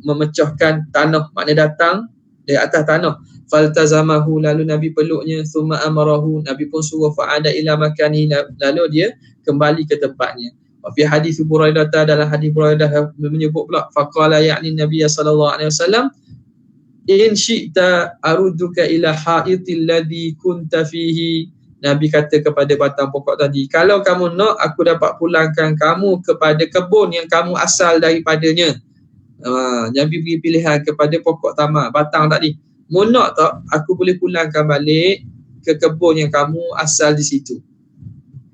memecahkan tanah, maknanya datang dari atas tanah. Faltazamahu, lalu Nabi peluknya, thumma amarahu, Nabi pun suruh, fa'ada ila makani, lalu dia kembali ke tempatnya. Wa fi hadis Buraidah, dalam hadis Buraidah menyebut pula, faqala ya'ni Nabi sallallahu alaihi wasallam, in syi'ta aruduka ila ha'itil ladzi kunta fihi, Nabi kata kepada batang pokok tadi, kalau kamu nak, aku dapat pulangkan kamu kepada kebun yang kamu asal daripadanya. Nabi beri pilihan kepada pokok tamar, batang tadi. Mu nak tak, aku boleh pulangkan balik ke kebun yang kamu asal di situ.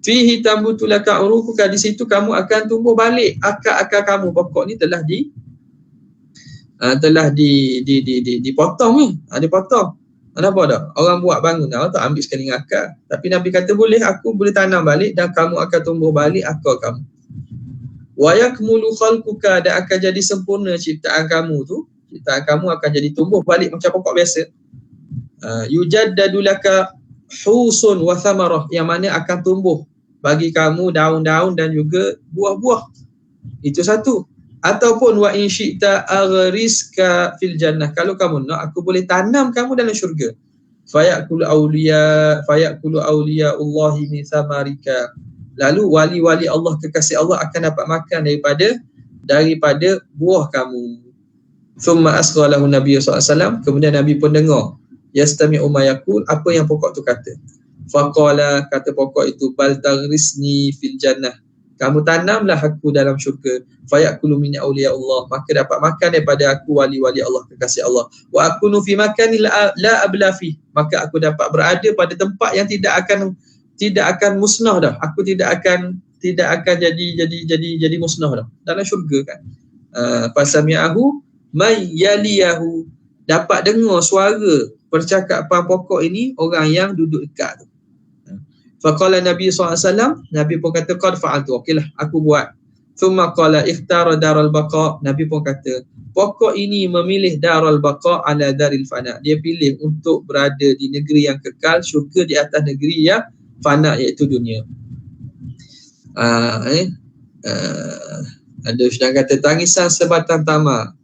Fihi tambutulaka urukuka, di situ kamu akan tumbuh balik akar-akar kamu. Pokok ni telah dipotong ni, dipotong. Kenapa tak? Orang buat bangunan tak ambil sekali dengan akar. Tapi Nabi kata boleh, aku boleh tanam balik dan kamu akan tumbuh balik akar kamu. Wa yakmulu khalquka, dan akan jadi sempurna ciptaan kamu tu. Ciptaan kamu akan jadi tumbuh balik macam pokok biasa. Yujaddadu laka husun wa thamarah, yang mana akan tumbuh bagi kamu daun-daun dan juga buah-buah. Itu satu. Ataupun wa in syi'ta aghriska fil jannah, kalau kamu nak, aku boleh tanam kamu dalam syurga. Fayaqulu awliya Allahi min thamarika, lalu wali-wali Allah, kekasih Allah akan dapat makan daripada buah kamu. Thumma asghalahu Nabi SAW, kemudian Nabi pun dengar, yastami'u ma yaqul, apa yang pokok tu kata. Faqala, kata pokok itu, bal taghrisni fil jannah, kamu tanamlah aku dalam syurga. Fayaqulu min awliya Allah, maka dapat makan daripada aku wali-wali Allah, kekasih Allah. Wa akunu fi makani la abla fi, maka aku dapat berada pada tempat yang tidak akan musnah dah. Aku tidak akan tidak akan jadi musnah dah dalam syurga kan. Fasami'ahu may yaliyahu, dapat dengar suara percakapan pokok ini orang yang duduk dekat tu. Faqala Nabi SAW, Nabi pun kata qad fa'altu, okeylah aku buat. Thumma qala ikhtara daral baqa, Nabi pun kata pokok ini memilih daral baqa ala daril fana, dia pilih untuk berada di negeri yang kekal, syurga di atas negeri yang fana iaitu dunia. Ada sudah kata tangisan sebatang tamar,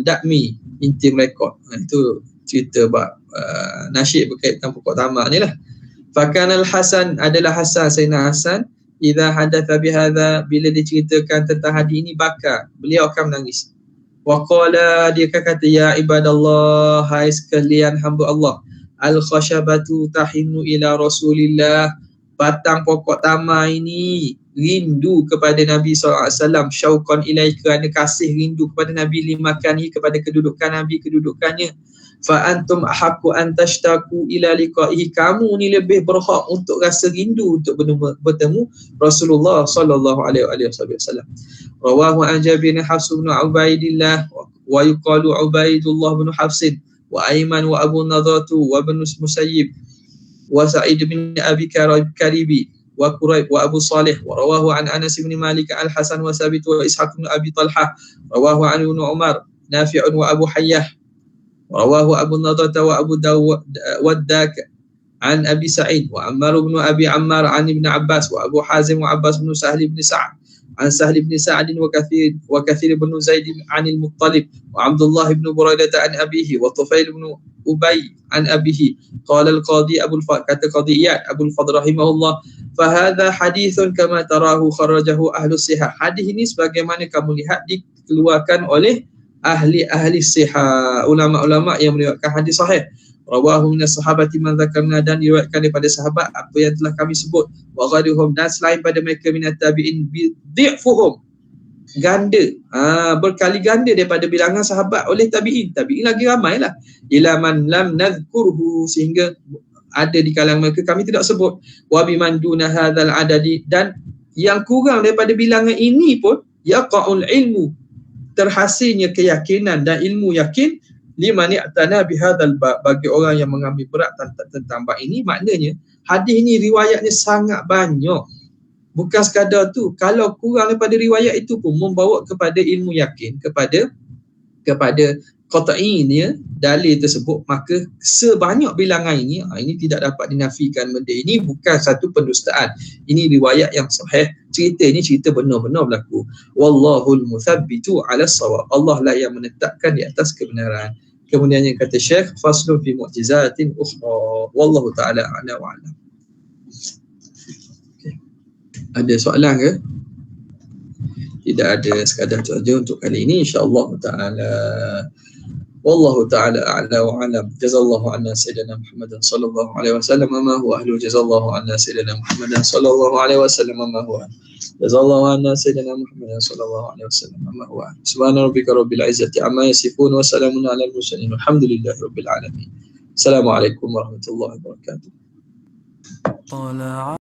dakmi intim rekod. Itu cerita bab nasyid berkaitan pokok tamar ni lah. Fakanal Hasan, adalah Hasan, Sayyidina Hasan, idza hadatha bihadza, bila diceritakan tentang hadis ini baka, beliau akan menangis. Wa qala, dia akan kata ya ibadallah, hai sekalian hamba Allah, al khashabatu tahinu ila Rasulillah, batang pokok tamar ini rindu kepada Nabi SAW, syauqan ilaih, kerana kasih rindu kepada Nabi, limakani, kepada kedudukan Nabi, kedudukannya. Fa antum ahaqqu an tashtaku ila liqa'ihi, kamu ni lebih berhak untuk rasa rindu untuk bertemu Rasulullah sallallahu alaihi wasallam. Rawahu an Jabir bin Hafs bin Ubaidillah wa yuqalu Ubaidullah bin Hafs wa Aiman wa Abu Nadratu wa ibn Musayyib wa Sa'id bin Abi Karibi wa Quraib wa Abu Salih wa rawahu an Anas bin Malik al-Hasan wa Sabit wa Ishaq bin Abi Talha, rawahu an Ibn Umar, Nafi'un wa Abu Hayyah, rawahu Abu Nadrata wa Abu Dawud Waddak an Abi Sa'id wa Ammar bin Abi Ammar an Ibn Abbas wa Abu Hazim wa Abbas bin Sahl bin Sa'd an Sahl bin Sa'd wa Kathir bin Zaid an al-Muttalib wa Abdullah bin Buraidah an abihi wa Tufail bin Ubay an abihi. Qala al-Qadi kata Qadi Iyad Abul Fadl rahimahullah, fa hadha hadithun kama tarahu kharajahu ahlus sihah. Hadis ini sebagaimana kamu lihat dikeluarkan oleh ahli sihah, ulama-ulama yang meriwayatkan hadis sahih. Rawahu minas sahabati man dzakarna, dan diriwayatkan daripada sahabat apa yang telah kami sebut. Wa ghairuhum, dan selain pada mereka minat tabi'in dhi'fuhum, ganda, berkali ganda daripada bilangan sahabat oleh tabi'in. Tabi'in lagi ramai lah. Ila man lam nadhkurhu, sehingga ada di kalangan mereka kami tidak sebut. Wa biman duna hadzal adadi, dan yang kurang daripada bilangan ini pun yaqa'ul ilmu, terhasilnya keyakinan dan ilmu yakin, liman i'tana bihadzal bab, bagi orang yang mengambil berat tentang bab ini. Maknanya hadis ini riwayatnya sangat banyak. Bukan sekadar tu, kalau kurang daripada riwayat itu pun membawa kepada ilmu yakin, kepada qat'iynya dalil tersebut, maka sebanyak bilangan ini tidak dapat dinafikan. Benda ini bukan satu pendustaan, ini riwayat yang sahih. Cerita ini cerita benar-benar berlaku. Wallahul muthabbitu ala shawab, Allah lah yang menetapkan di atas kebenaran. Kemudian yang kata Syekh, faslun fi mu'jizatin ukhra, wallahu ta'ala a'la wa a'lam. Ada soalan ke? Tidak ada, sekadar itu saja untuk kali ini, insya-Allah taala. Wallahu ta'ala a'la wa a'lam. Jazallahu anna sayyidina Muhammadan sallallahu alaihi wasallam ma huwa ahlu. Jazallahu anna sayyidina Muhammadan sallallahu alaihi wasallam ma huwa. Jazallahu anna sayyidina Muhammadan sallallahu alaihi wasallam ma huwa. Subhana rabbika rabbil izzati amma yasifun wa salamun alal mursalin. Alhamdulillahi rabbil alamin. Assalamualaikum warahmatullahi wabarakatuh.